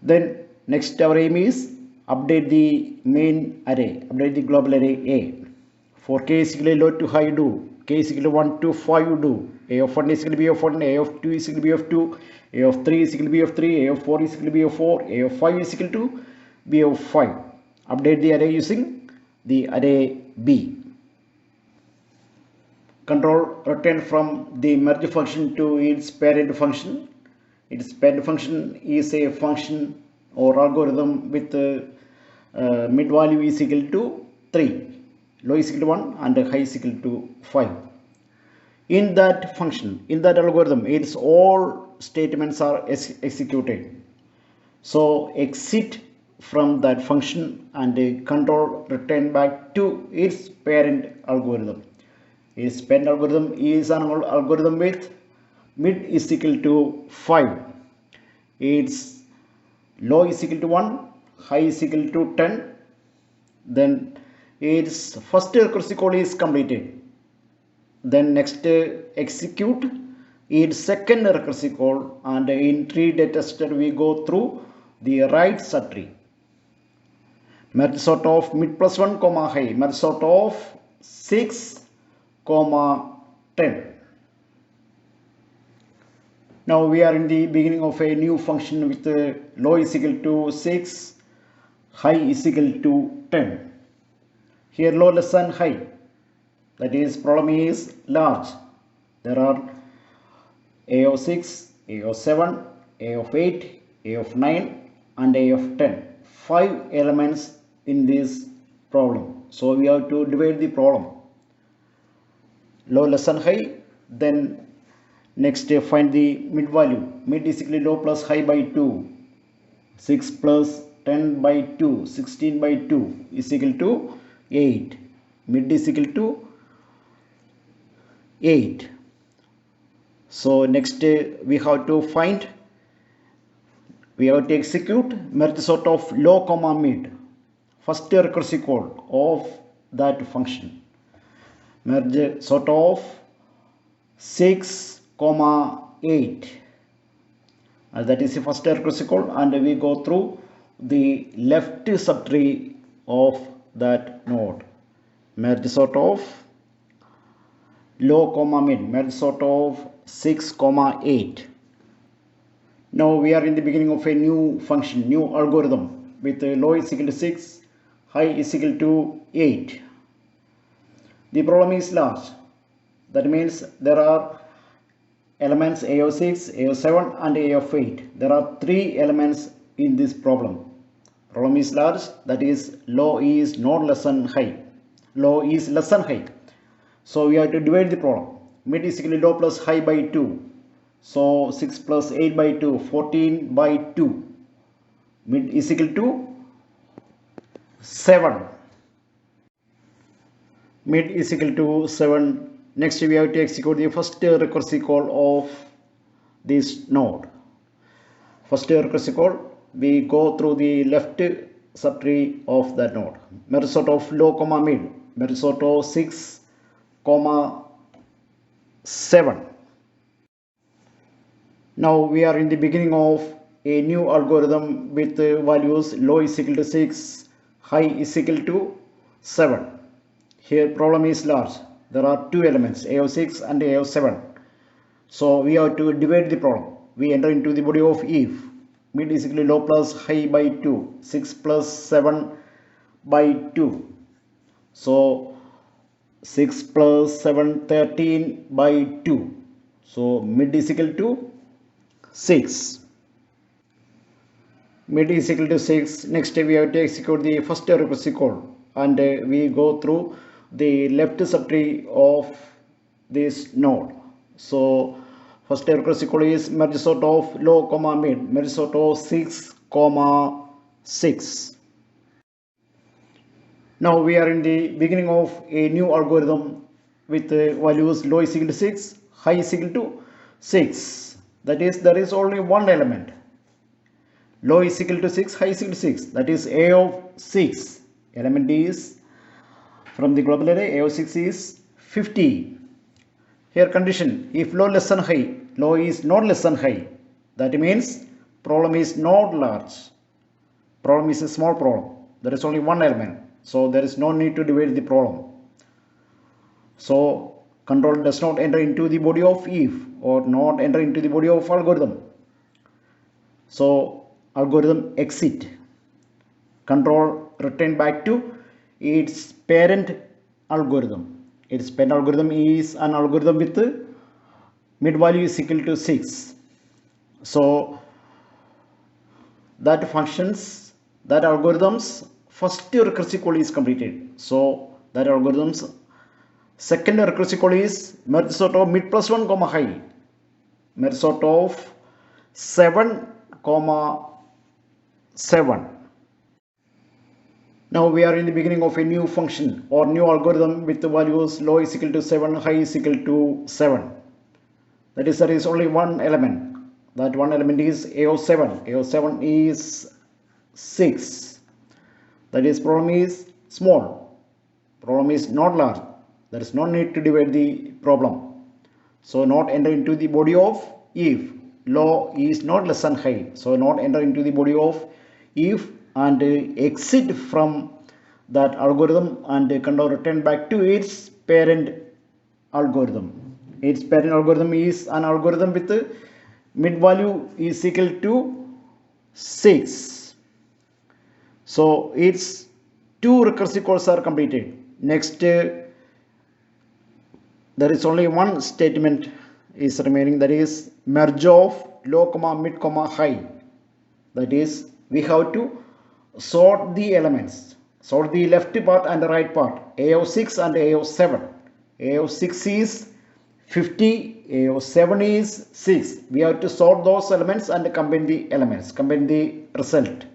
S1: Then next our aim is update the main array, update the global array A. For k is equal to low to high, do. K is equal to 1 to 5, do. A of 1 is equal to B of 1, A of 2 is equal to B of 2, A of 3 is equal to B of 3, A of 4 is equal to B of 4, A of 5 is equal to B of 5. Update the array using the array B. Control return from the merge function to its parent function. Its parent function is a function or algorithm with mid value is equal to 3, low is equal to 1 and high is equal to 5. In that function, in that algorithm, its all statements are executed. So exit from that function and control return back to its parent algorithm. Its parent algorithm is an algorithm with mid is equal to 5. Its low is equal to 1, high is equal to 10. Then its first recursive call is completed. Then next execute its second recursive call, and in tree data structure we go through the right subtree. Merge sort of mid plus 1 comma high, merge sort of 6 comma 10. Now we are in the beginning of a new function with low is equal to 6, high is equal to 10. Here low less than high, that is problem is large. There are A of 6, A of 7, A of 8, A of 9 and A of 10. 5 elements in this problem. So we have to divide the problem. Low less than high, then next find the mid value. Mid is equal to low plus high by 2. 6 plus 10 by 2, 16 by 2 is equal to 8. Mid is equal to 8. So next we have to find, we have to execute merge sort of low comma mid, first recursive call of that function. Merge sort of 6 comma 8, that is the first recursive call, and we go through the left subtree of that node. Merge sort of low comma mid, merge sort of 6 comma 8. Now we are in the beginning of a new function, new algorithm with low is equal to 6, high is equal to 8. The problem is large. That means there are elements A of 6, A of 7 and A of 8. There are 3 elements in this problem. Problem is large, that is low is not less than high. Low is less than high. So we have to divide the problem. Mid is equal to low plus high by 2. So 6 plus 8 by 2, 14 by 2. Mid is equal to 7. Mid is equal to 7. Next we have to execute the first recursive call of this node. First recursive call, we go through the left subtree of that node. Merge sort of low comma mid, merge sort of 6 comma 7. Now we are in the beginning of a new algorithm with values low is equal to 6, high is equal to 7. Here problem is large. There are 2 elements, A of 6 and A of 7. So we have to divide the problem. We enter into the body of if. Mid is equal to low plus high by 2. 6 plus 7 by 2. So 6 plus 7, 13 by 2. So mid is equal to 6. Mid is equal to 6. Next we have to execute the first recursive call, and we go through the left subtree of this node. So first recursive call is merge sort of low comma mid, merge sort of 6 comma 6. Now we are in the beginning of a new algorithm with values low is equal to 6, high is equal to 6. That is, there is only one element. Low is equal to 6, high is equal to 6. That is a of 6. Element is from the global array, a of 6 is 50. Here condition, if low less than high, low is not less than high. That means problem is not large. Problem is a small problem. There is only one element. So there is no need to divide the problem. So control does not enter into the body of if or not enter into the body of algorithm. So algorithm exit. Control return back to its parent algorithm. Its parent algorithm is an algorithm with mid value is equal to 6. So that functions, that algorithm's first recursive call is completed. So that algorithm's second recursive call is merge sort of mid plus 1 comma high, merge sort of 7 comma 7. Now we are in the beginning of a new function or new algorithm with the values low is equal to 7, high is equal to 7. That is, there is only one element. That one element is a of 7. A of 7 is 6. That is, problem is small. Problem is not large. There is no need to divide the problem. So not enter into the body of if. Low is not less than high. So not enter into the body of if and exit from that algorithm and control return back to its parent algorithm. Its parent algorithm is an algorithm with mid value is equal to 6. So its two recursive calls are completed. Next, there is only one statement is remaining, that is merge of low comma mid comma high. That is, we have to sort the elements, sort the left part and the right part, a of 6 and a of 7. A of 6 is 50, a of 7 is 6. We have to sort those elements and combine the elements, combine the result.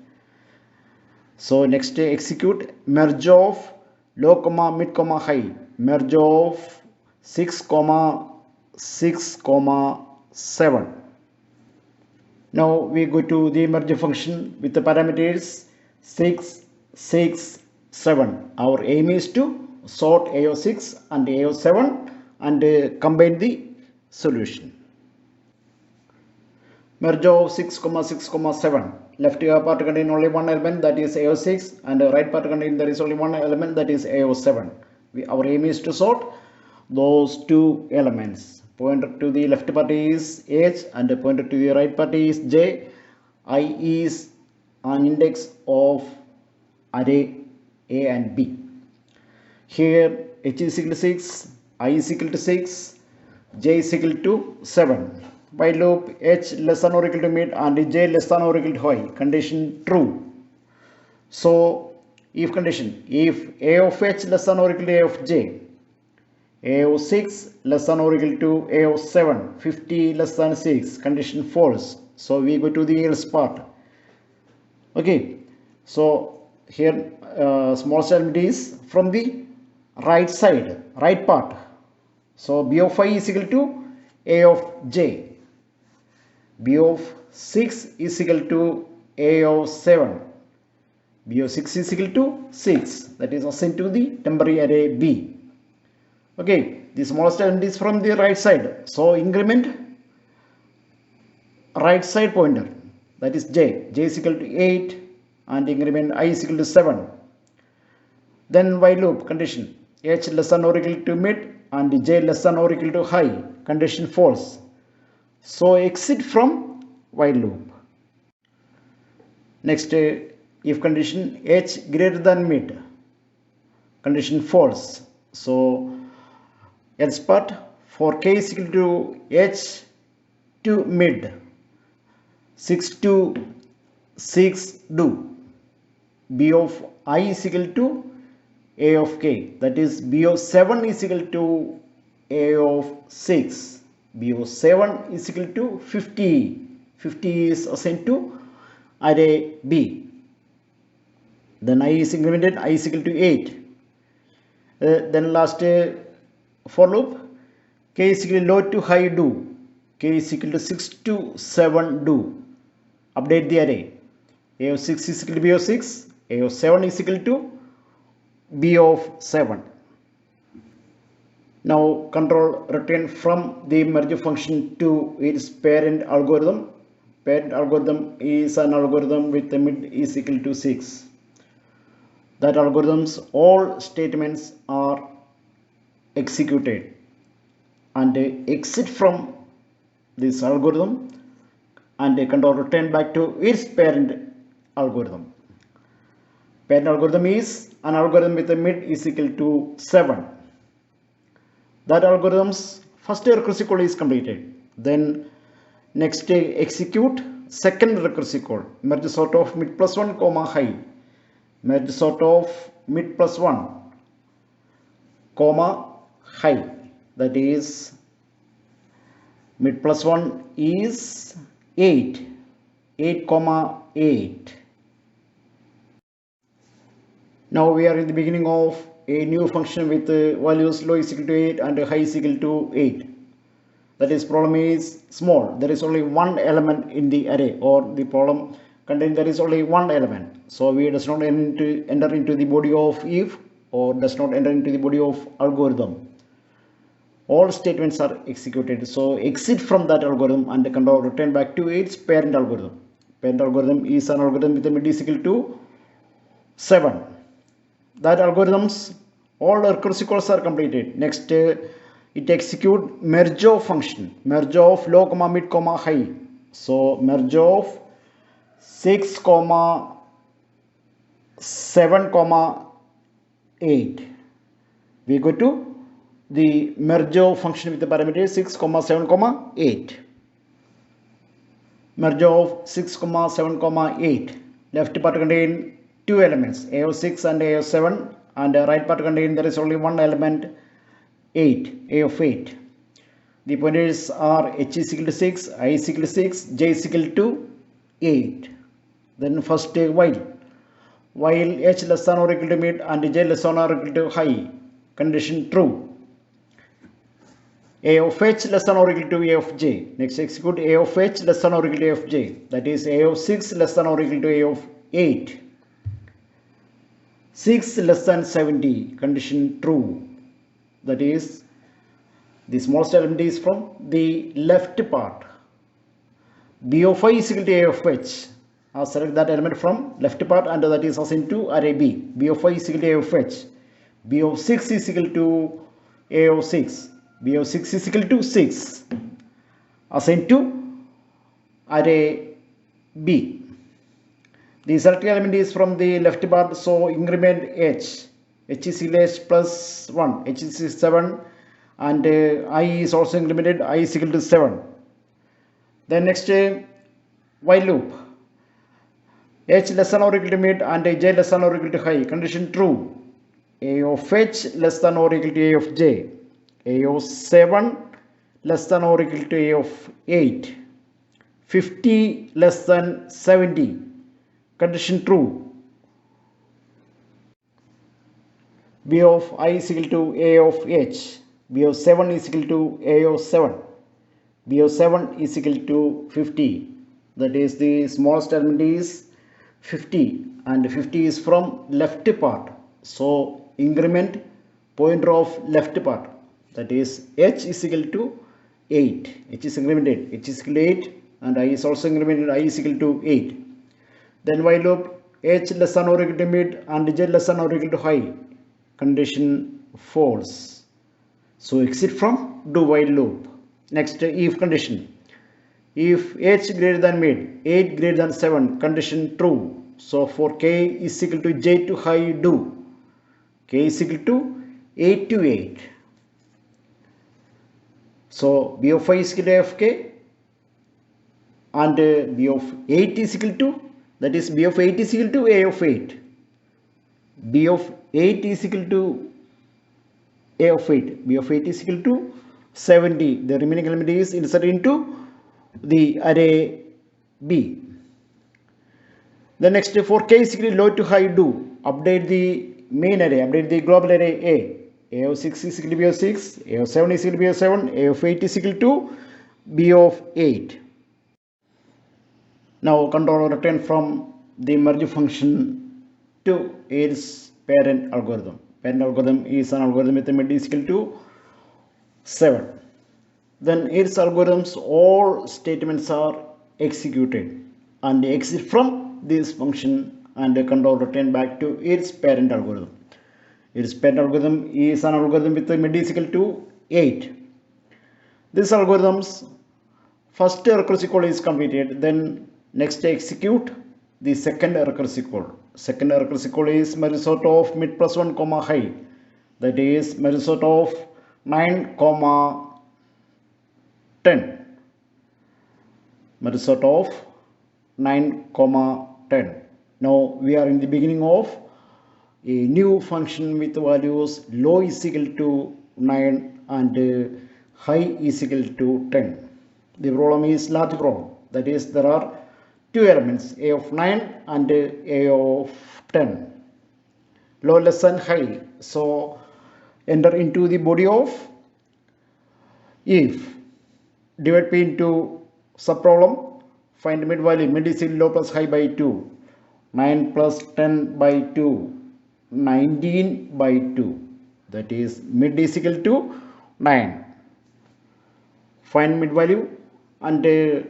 S1: So next execute merge of low comma mid comma high, merge of 6 comma 6 comma 7. Now we go to the merge function with the parameters 6, 6, 7. Our aim is to sort a of 6 and a of 7 and combine the solution. Merge of 6, 6, 7. Left part contain only one element, that is a of 6, and right part contain there is only one element, that is a of 7. Our aim is to sort those two elements. Pointer to the left part is H and pointer to the right part is J. I is an index of array A and B. Here H is equal to 6, I is equal to 6, J is equal to 7. While loop H less than or equal to mid and J less than or equal to high. Condition true. So if condition, if A of H less than or equal to A of J, A of 6 less than or equal to A of 7, 50 less than 6, condition false. So we go to the else part. Okay, so here small element is from the right side, right part. So B of 5 is equal to A of J. B of 6 is equal to A of 7. B of 6 is equal to 6. That is assigned to the temporary array B. Okay, the smallest element is from the right side. So increment right side pointer, that is J. J is equal to 8 and increment I is equal to 7. Then while loop condition, H less than or equal to mid and J less than or equal to high, condition false. So exit from while loop. Next, if condition H greater than mid, condition false. So else part for K is equal to H to mid, 6 to 6 do. B of I is equal to A of K, that is B of 7 is equal to A of 6. B of 7 is equal to 50. 50 is assigned to array B. Then I is incremented, I is equal to 8. Then last for loop, k is equal to low to high do, k is equal to 6 to 7 do. Update the array. A of 6 is equal to b of 6, a of 7 is equal to b of 7. Now control return from the merge function to its parent algorithm. Parent algorithm is an algorithm with the mid is equal to 6. That algorithms, all statements are executed, and exit from this algorithm and control return back to its parent algorithm. Parent algorithm is an algorithm with a mid is equal to 7. That algorithm's first recursive call is completed. Then next execute second recursive call, merge sort of mid plus 1 comma high, merge sort of mid plus 1 comma high, that is mid plus 1 is 8 comma 8. Now we are in the beginning of a new function with values low is equal to 8 and high is equal to 8. That is, problem is small, there is only one element in the array, or the problem contains there is only one element, so we does not enter into the body of if, or does not enter into the body of algorithm. All statements are executed, so exit from that algorithm and control return back to its parent algorithm. Parent algorithm is an algorithm with a mid is equal to 7. That algorithms, all recursive calls are completed. Next it execute merge of function, merge of low comma mid comma high. So merge of 6 comma 7 comma 8. We go to the merge of function with the parameter 6 comma 7 comma 8. Merge of 6 comma 7 comma 8. Left part contain two elements, a of 6 and a of 7, and right part contain there is only one element, 8, a of 8. The pointers are h is equal to 6, I is equal to 6, j is equal to 8. Then first while h less than or equal to mid and j less than or equal to high, condition true. A of h less than or equal to a of j. Next execute a of h less than or equal to a of j. That is a of 6 less than or equal to a of 8. 6 less than 70, condition true. That is, the smallest element is from the left part. B of I is equal to A of H. I'll select that element from left part and that is assigned to array B. B of I is equal to A of H. B of 6 is equal to A of 6. B of 6 is equal to 6. Assigned to array B. The selected element is from the left part, so increment h. H is equal to h plus 1. H is 7 and I is also incremented. I is equal to 7. Then next while loop. H less than or equal to mid and j less than or equal to high. Condition true. A of h less than or equal to a of j. A of 7 less than or equal to a of 8. 50 less than 70. Condition true. B of I is equal to A of h. B of 7 is equal to A of 7. B of 7 is equal to 50. That is, the smallest element is 50 and 50 is from left part. So increment pointer of left part. That is, h is equal to 8. H is incremented. H is equal to 8 and I is also incremented. I is equal to 8. Then while loop, h less than or equal to mid and j less than or equal to high. Condition false. So exit from do while loop. Next if condition. If h greater than mid, 8 greater than 7, condition true. So for k is equal to j to high do. K is equal to 8 to 8. So b of 5 is equal to a of k and b of 8 is equal to, that is, b of 8 is equal to a of 8. B of 8 is equal to a of 8. B of 8 is equal to 70. The remaining element is inserted into the array B. The next for k is equal to low to high do. update the main array, update the global array A of 6 is equal to B of 6, A of 7 is equal to B of 7, A of 8 is equal to B of 8. Now control return from the merge function to its parent algorithm. Parent algorithm is an algorithm with a mid is equal to 7. Then its algorithms, all statements are executed and exit from this function and control return back to its parent algorithm. Its parent algorithm is an algorithm with a mid is equal to 8. This algorithm's first recursive call is completed, then next execute the second recursive call. Second recursive call is merge sort of mid plus 1 comma high, that is merge sort of 9 comma 10, merge sort of 9 comma 10. Now we are in the beginning of a new function with values low is equal to 9 and high is equal to 10. The problem is large problem, that is there are two elements, a of 9 and a of 10, low less than high. So enter into the body of if, divide p into subproblem, find mid value, mid is equal to low plus high by 2, 9 plus 10 by 2, 19 by 2, that is mid is equal to 9. Find mid value and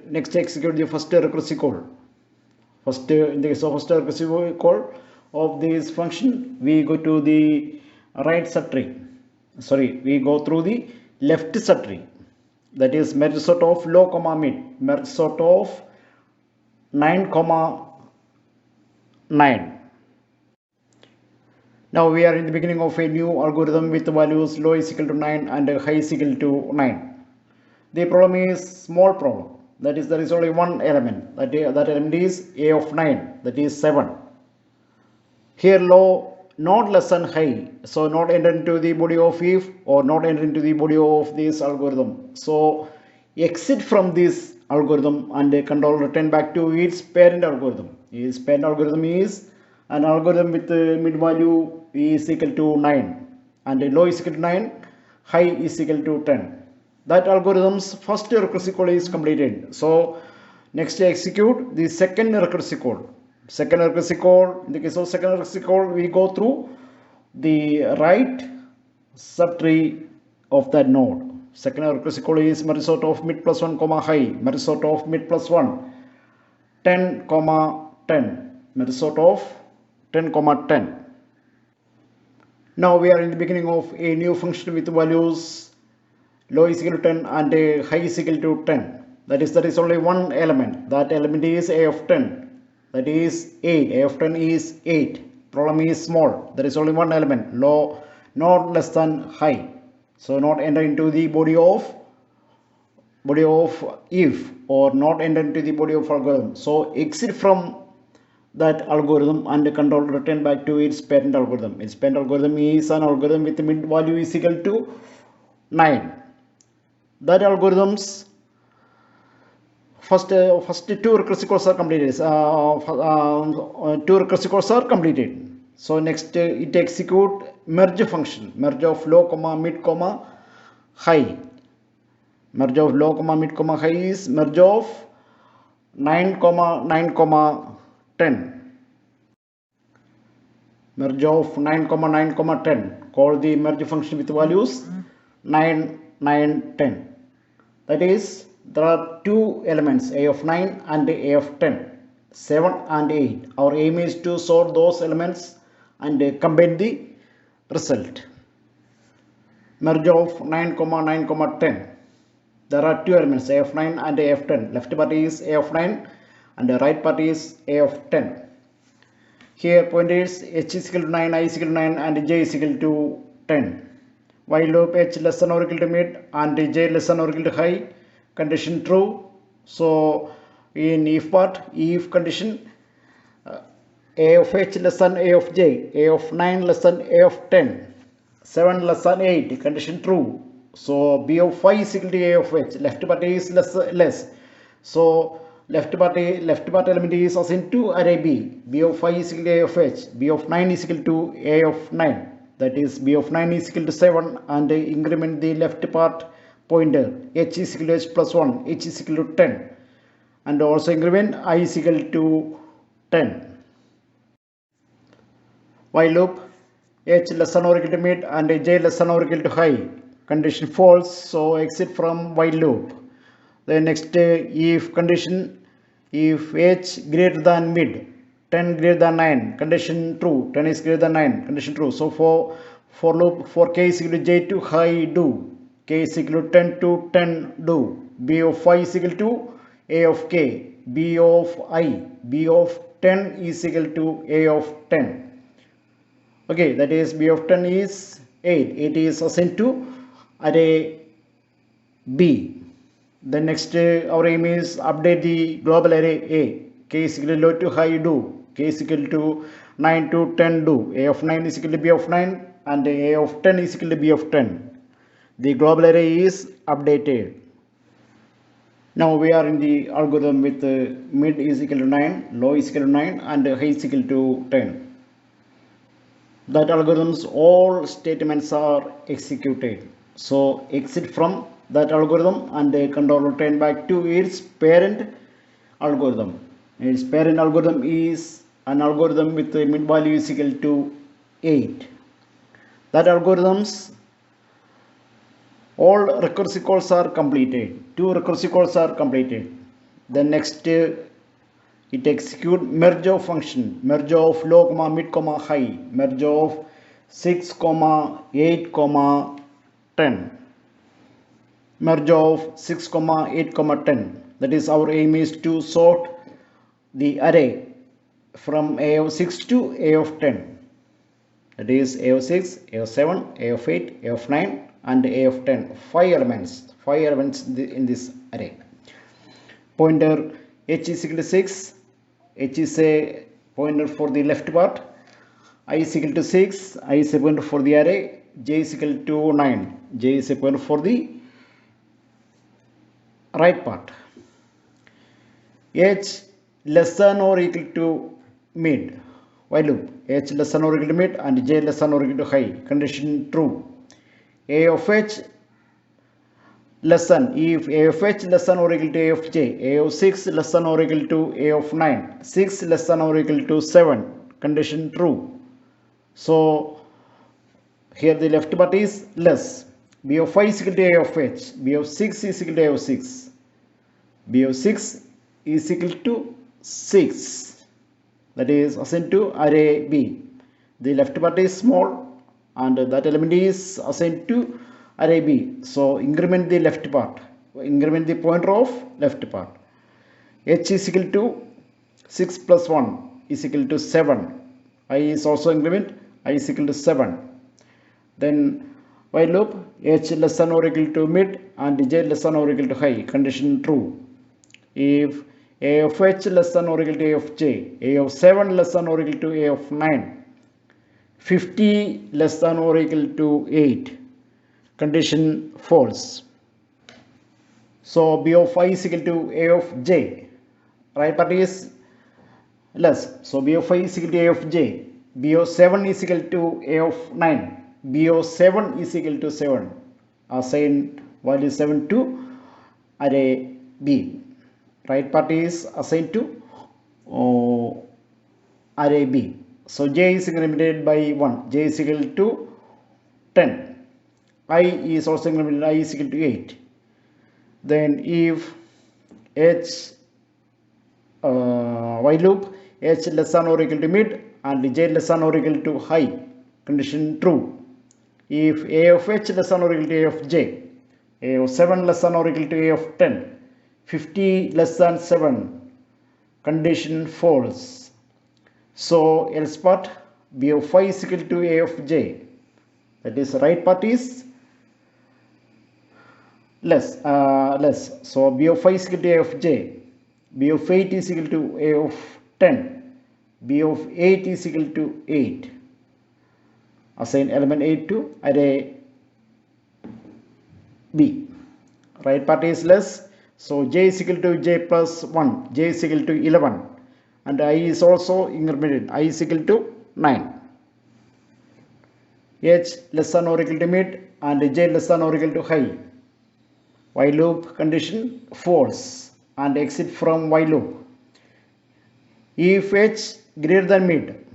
S1: next execute the first recursive call. First, in the case of first recursive call of this function, we go to the right subtree. Sorry, we go through the left subtree. That is merge sort of low comma mid, merge sort of 9 comma 9. Now we are in the beginning of a new algorithm with values low is equal to 9 and high is equal to 9. The problem is small problem, that is there is only one element, that element is a of 9, that is 7. Here low not less than high, so not enter into the body of if or not enter into the body of this algorithm. So exit from this algorithm and control return back to its parent algorithm. Its parent algorithm is an algorithm with mid value is equal to 9 and low is equal to 9, high is equal to 10. That algorithm's first recursive call is completed. So next execute the second recursive call. Second recursive call, in the case of second recursive call, we go through the right subtree of that node. Second recursive call is merge sort of mid plus 1 comma high, merge sort of mid plus 1, 10 comma 10, merge sort of 10 comma 10. Now we are in the beginning of a new function with values low is equal to 10 and high is equal to 10. That is, there is only one element. That element is a of 10. That is 8. A of 10 is 8. Problem is small. There is only one element. Low not less than high. So not enter into the body of if or not enter into the body of algorithm. So exit from that algorithm and control return back to its parent algorithm. Its parent algorithm is an algorithm with mid value is equal to 9. That algorithm's first two recursive calls are completed. Two recursive calls are completed. So next it execute merge function, merge of low comma mid comma high. Merge of low comma mid comma high is merge of 9 comma 9 comma 10. Merge of 9 comma 9 comma 10. Call the merge function with values 9 9 10. That is, there are two elements, a of 9 and a of 10, 7 and 8. Our aim is to sort those elements and combine the result. Merge of 9 comma 9 comma 10. There are two elements, a of 9 and a of 10. Left part is a of 9 and the right part is a of 10. Here pointers h is equal to 9, I is equal to 9 and j is equal to 10. While loop h less than or equal to mid and j less than or equal to high, condition true. So in if part, if condition, a of h less than a of j, a of 9 less than a of 10, 7 less than 8, condition true. So b of 5 is equal to a of h, left part is less. So left part element is assigned to array B. B of 5 is equal to A of H. B of 9 is equal to A of 9. That is B of 9 is equal to 7, and increment the left part pointer. H is equal to H plus 1. H is equal to 10. And also increment I is equal to 10. While loop H less than or equal to mid and J less than or equal to high. Condition false, so exit from while loop. The next if condition, if H greater than mid, 10 greater than 9, condition true, 10 is greater than 9, condition true. So for loop, for K is equal to J to high do, K is equal to 10 to 10 do, B of 5 is equal to A of K, B of I, B of 10 is equal to A of 10. Okay, that is B of 10 is 8. 8 is assigned to array B. The next our aim is update the global array A. K is equal to low to high do. K is equal to 9 to 10 do. A of 9 is equal to B of 9 and A of 10 is equal to B of 10. The global array is updated. Now we are in the algorithm with mid is equal to 9, low is equal to 9 and high is equal to 10. That algorithms all statements are executed. So exit from that algorithm and control return back to its parent algorithm. Its parent algorithm is an algorithm with the mid value is equal to 8. That algorithms all recursive calls are completed. 2 recursive calls are completed. Then next it execute merge of function, merge of low comma mid comma high, merge of 6 comma 8 comma 10, merge of 6 comma 8 comma 10. That is our aim is to sort the array from A of 6 to A of 10. That is A of 6, A of 7, A of 8, A of 9 and A of 10. 5 elements in this array. Pointer H is equal to 6. H is a pointer for the left part. I is equal to 6. I is a pointer for the array. J is equal to 9. J is a pointer for the right part. H less than or equal to mid. While loop. H less than or equal to mid and J less than or equal to high. Condition true. A of H less than, if A of H less than or equal to A of J, A of 6 less than or equal to A of 9, 6 less than or equal to 7, condition true. So here the left part is less. B of 5 is equal to A of H, B of 6 is equal to A of 6, B of 6 is equal to 6, that is assigned to array B. The left part is small and that element is assigned to array B. So increment the left part, increment the pointer of left part. H is equal to 6 plus 1 is equal to 7. I is also increment, I is equal to 7. Then while loop, H less than or equal to mid and J less than or equal to high, condition true. If A of H less than or equal to A of J, A of 7 less than or equal to A of 9, 50 less than or equal to 8, condition false. So B of I is equal to A of J. Right part is less. So B of I is equal to A of J. B of 7 is equal to A of 9. B of 7 is equal to 7. Assign value 7 to array B. Right part is assigned to array B. So J is incremented by 1. J is equal to 10. I is also incremented, I is equal to 8. Then if H while loop, H less than or equal to mid and J less than or equal to high, condition true. If A of H less than or equal to A of J, A of 7 less than or equal to A of 10, 50 less than 7, condition false. So else part, B of 5 is equal to A of J. That is right part is less. So B of 5 is equal to A of J. B of 8 is equal to A of 10. B of 8 is equal to 8. Assign element 8 to array B. Right part is less. So j is equal to j plus 1, j is equal to 11, and I is also incremented, I is equal to 9. H less than or equal to mid and j less than or equal to high. While loop condition false and exit from while loop. If h greater than mid,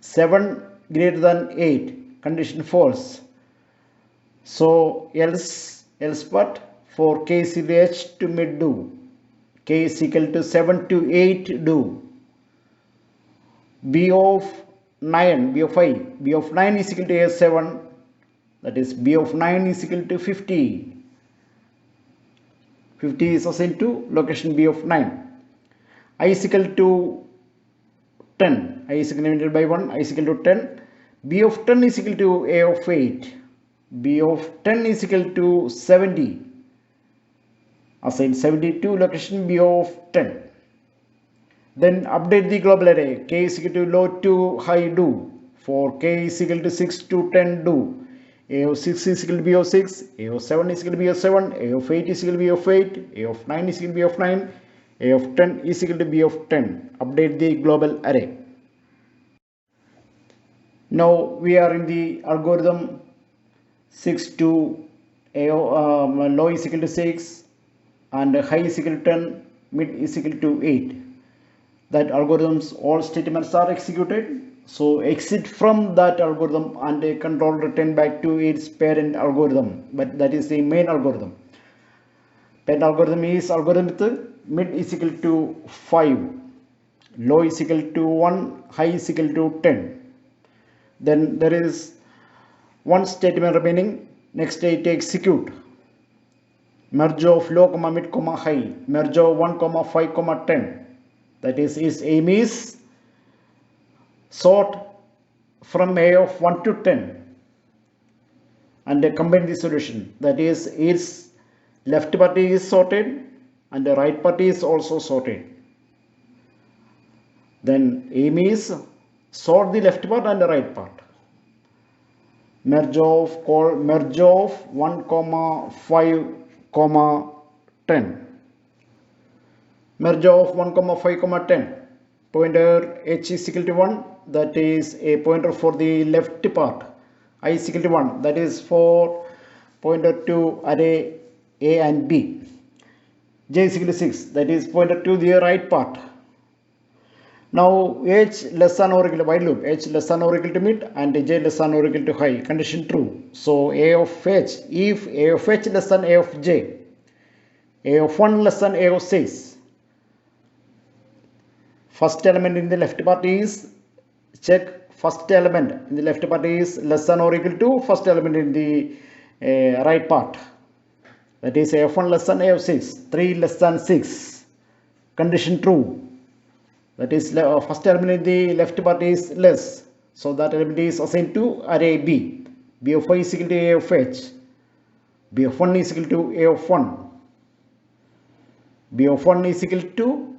S1: 7 greater than 8, condition false. So else but for k is equal to h to mid do, k is equal to 7 to 8 do, b of 9, b of 5, b of 9 is equal to a7, that is b of 9 is equal to 50. 50 is assigned to location b of 9. I is equal to 10, I is incremented by 1, I is equal to 10, b of 10 is equal to a of 8, b of 10 is equal to 70, assign 70 to location b of 10. Then update the global array, k is equal to low to high do, for k is equal to 6 to 10 do, a of 6 is equal to b of 6, a of 7 is equal to b of 7, a of 8 is equal to b of 8, a of 9 is equal to b of 9, a of 10 is equal to b of 10. Update the global array. Now we are in the algorithm 6 to low is equal to 6 and high is equal to 10, mid is equal to 8. That algorithms, all statements are executed. So exit from that algorithm and a control return back to its parent algorithm, but that is the main algorithm. Parent algorithm is algorithm with mid is equal to 5, low is equal to 1, high is equal to 10. Then there is one statement remaining. Next it execute merge of low comma mid comma high, merge of 1 comma 5 comma 10. That is, its aim is sort from a of 1 to 10 and combine the solution. That is, its left part is sorted and the right part is also sorted. Then aim is sort the left part and the right part. Merge of 1 comma 5 comma 10. Merge of 1 comma 5 comma 10. Pointer h is equal to 1, that is a pointer for the left part. I is equal to 1, that is for pointer to array a and b. J is equal to 6, that is pointer to the right part. Now h less than or equal to while loop, h less than or equal to mid and j less than or equal to high, condition true. So a of h, if a of h less than a of j, a of 1 less than a of 6, first element in the left part is check, first element in the left part is less than or equal to first element in the right part, that is a of 1 less than a of 6, 3 less than 6, condition true, that is first element in the left part is less, so that element is assigned to array b. B of 5 is equal to a of h, b of 1 is equal to a of 1, b of 1 is equal to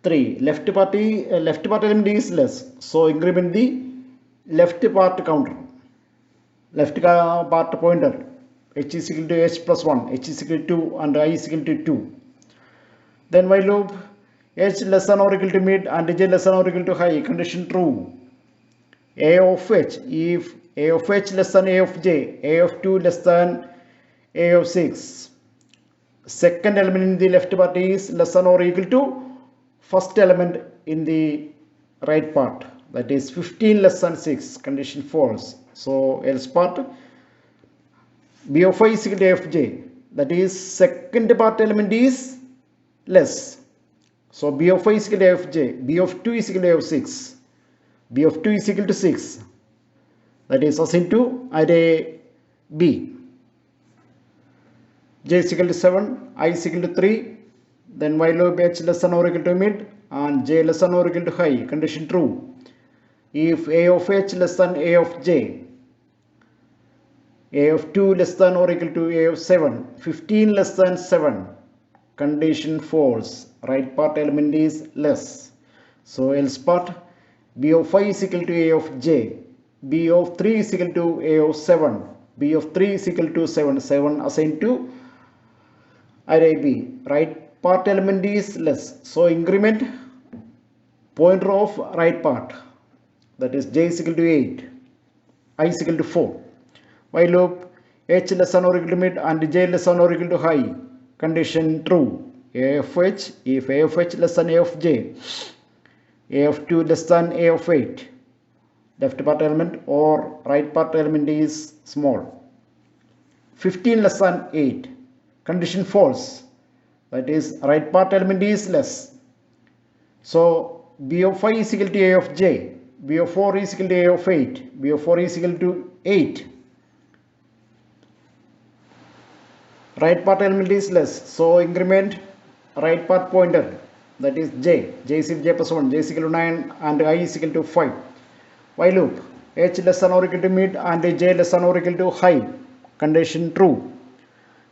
S1: 3. Left part element is less, so increment the left part counter, left part pointer, h is equal to h plus 1, h is equal to 2 and I is equal to 2. Then while loop h less than or equal to mid and j less than or equal to high, condition true. A of h, if a of h less than a of j, a of 2 less than a of 6, second element in the left part is less than or equal to first element in the right part, that is 15 less than 6, condition false. So else part b of 5 is equal to a of j, that is second part element is less, so b of 5 is equal to a of j, b of 2 is equal to a of 6, b of 2 is equal to 6, that is assigned to array b. J is equal to 7, I is equal to 3. Then while loop h less than or equal to mid and j less than or equal to high, condition true. If a of h less than a of j, a of 2 less than or equal to a of 7, 15 less than 7, condition false, right part element is less, so else part b of 5 is equal to a of j, b of 3 is equal to a of 7, b of 3 is equal to 7, 7 assigned to array B. Right part element is less. So increment pointer of right part, that is j is equal to 8, I is equal to 4. While loop h less than or equal to mid and j less than or equal to high. Condition true. A of h, if a of h less than a of j, a of 2 less than a of 8, left part element or right part element is small. 15 less than 8. Condition false. That is right part element is less. So b of 5 is equal to a of j, b of 4 is equal to a of 8, b of 4 is equal to 8. Right part element is less. So increment right part pointer, that is j, j is equal to j plus 1, j is equal to 9 and I is equal to 5. While loop h less than or equal to mid and j less than or equal to high. Condition true.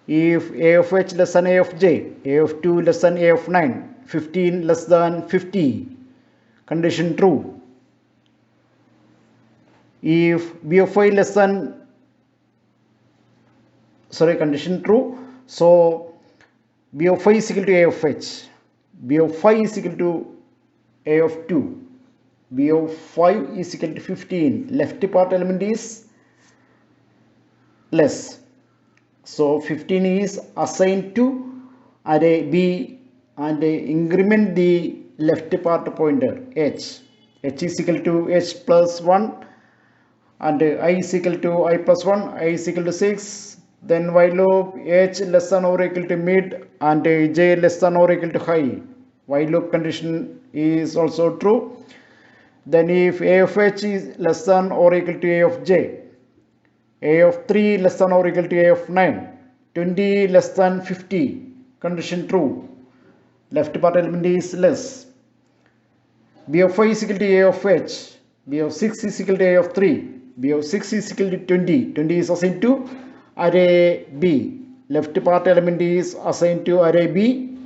S1: If a of h less than a of j, a of 2 less than a of 9, 15 less than 50. Condition true. If b of 5 less than, condition true. So b of 5 is equal to a of h, b of 5 is equal to a of 2, b of 5 is equal to 15. Left part element is less. So 15 is assigned to array B and increment the left part pointer h. H is equal to h plus 1 and I is equal to I plus 1, I is equal to 6. Then while loop h less than or equal to mid and j less than or equal to high. While loop condition is also true. Then if a of h is less than or equal to a of j, a of 3 less than or equal to a of 9, 20 less than 50. Condition true. Left part element is less. b of 5 is equal to a of h, b of 6 is equal to a of 3, b of 6 is equal to 20. 20 is assigned to array B. Left part element is assigned to array B.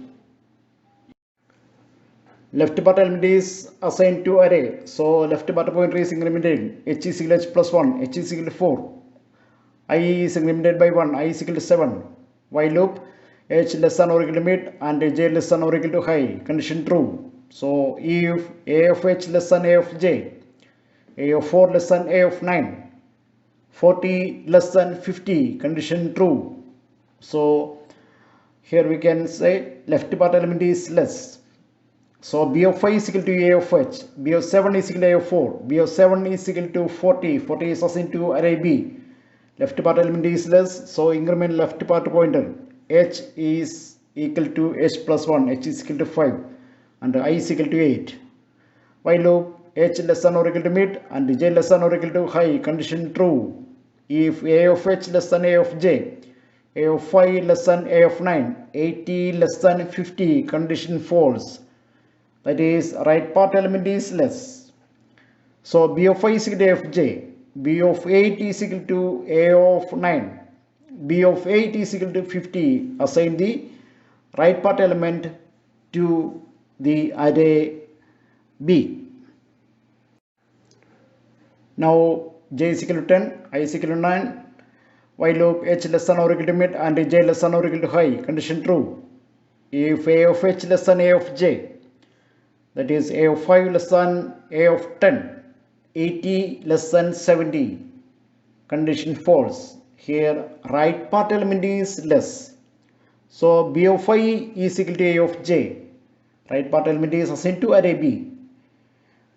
S1: Left part element is assigned to array. So left part pointer is incremented. H is equal to h plus 1, h is equal to 4. I is incremented by 1, I is equal to 7. While loop h less than or equal to mid and j less than or equal to high. Condition true. So if a of h less than a of j, a of 4 less than a of 9, 40 less than 50. Condition true. So here we can say left part element is less. So b of 5 is equal to a of h, b of 7 is equal to a of 4, b of 7 is equal to 40, 40 is assigned to array B. Left part element is less, so increment left part pointer h is equal to h plus 1, h is equal to 5 and I is equal to 8. While loop h less than or equal to mid and j less than or equal to high. Condition true. If a of h less than a of j, a of 5 less than a of 9, 80 less than 50. Condition false. That is right part element is less. So b of 5 is equal to a of j, b of 8 is equal to a of 9, b of 8 is equal to 50. Assign the right part element to the array B. Now j is equal to 10, I is equal to 9. While loop h less than or equal to mid and j less than or equal to high. Condition true. If a of h less than a of j, that is a of 5 less than a of 10, 80 less than 70. Condition false. Here right part element is less. So b of 5 is equal to a of j. Right part element is assigned to array B.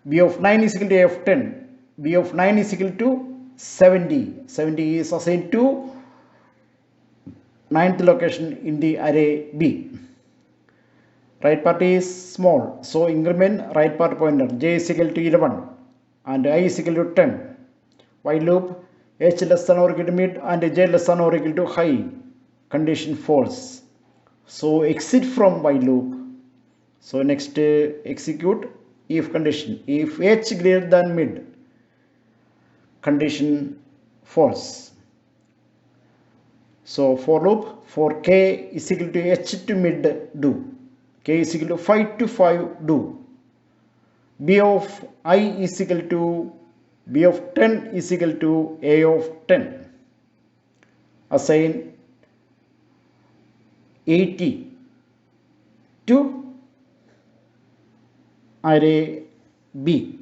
S1: b of 9 is equal to a of 10. b of 9 is equal to 70. 70 is assigned to 9th location in the array B. Right part is small, so increment right part pointer j is equal to 11 and I is equal to 10. While loop h less than or equal to mid and j less than or equal to high. Condition false. So exit from while loop. So next execute if condition. If h greater than mid, condition false. So for loop for k is equal to h to mid do. K is equal to 5 to 5 do. B of I is equal to B of 10 is equal to A of 10. Assign 80 to array B.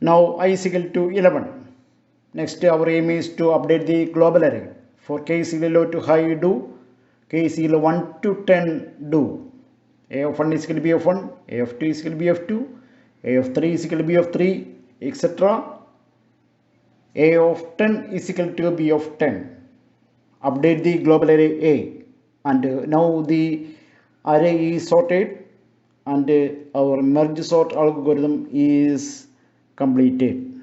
S1: Now I is equal to 11. Next our aim is to update the global array. For k is equal to high do, k is equal to 1 to 10 do. A of 1 is equal to b of 1, a of 2 is equal to b of 2, a of 3 is equal to b of 3, etc. A of 10 is equal to b of 10. Update the global array A, and now the array is sorted and our merge sort algorithm is completed.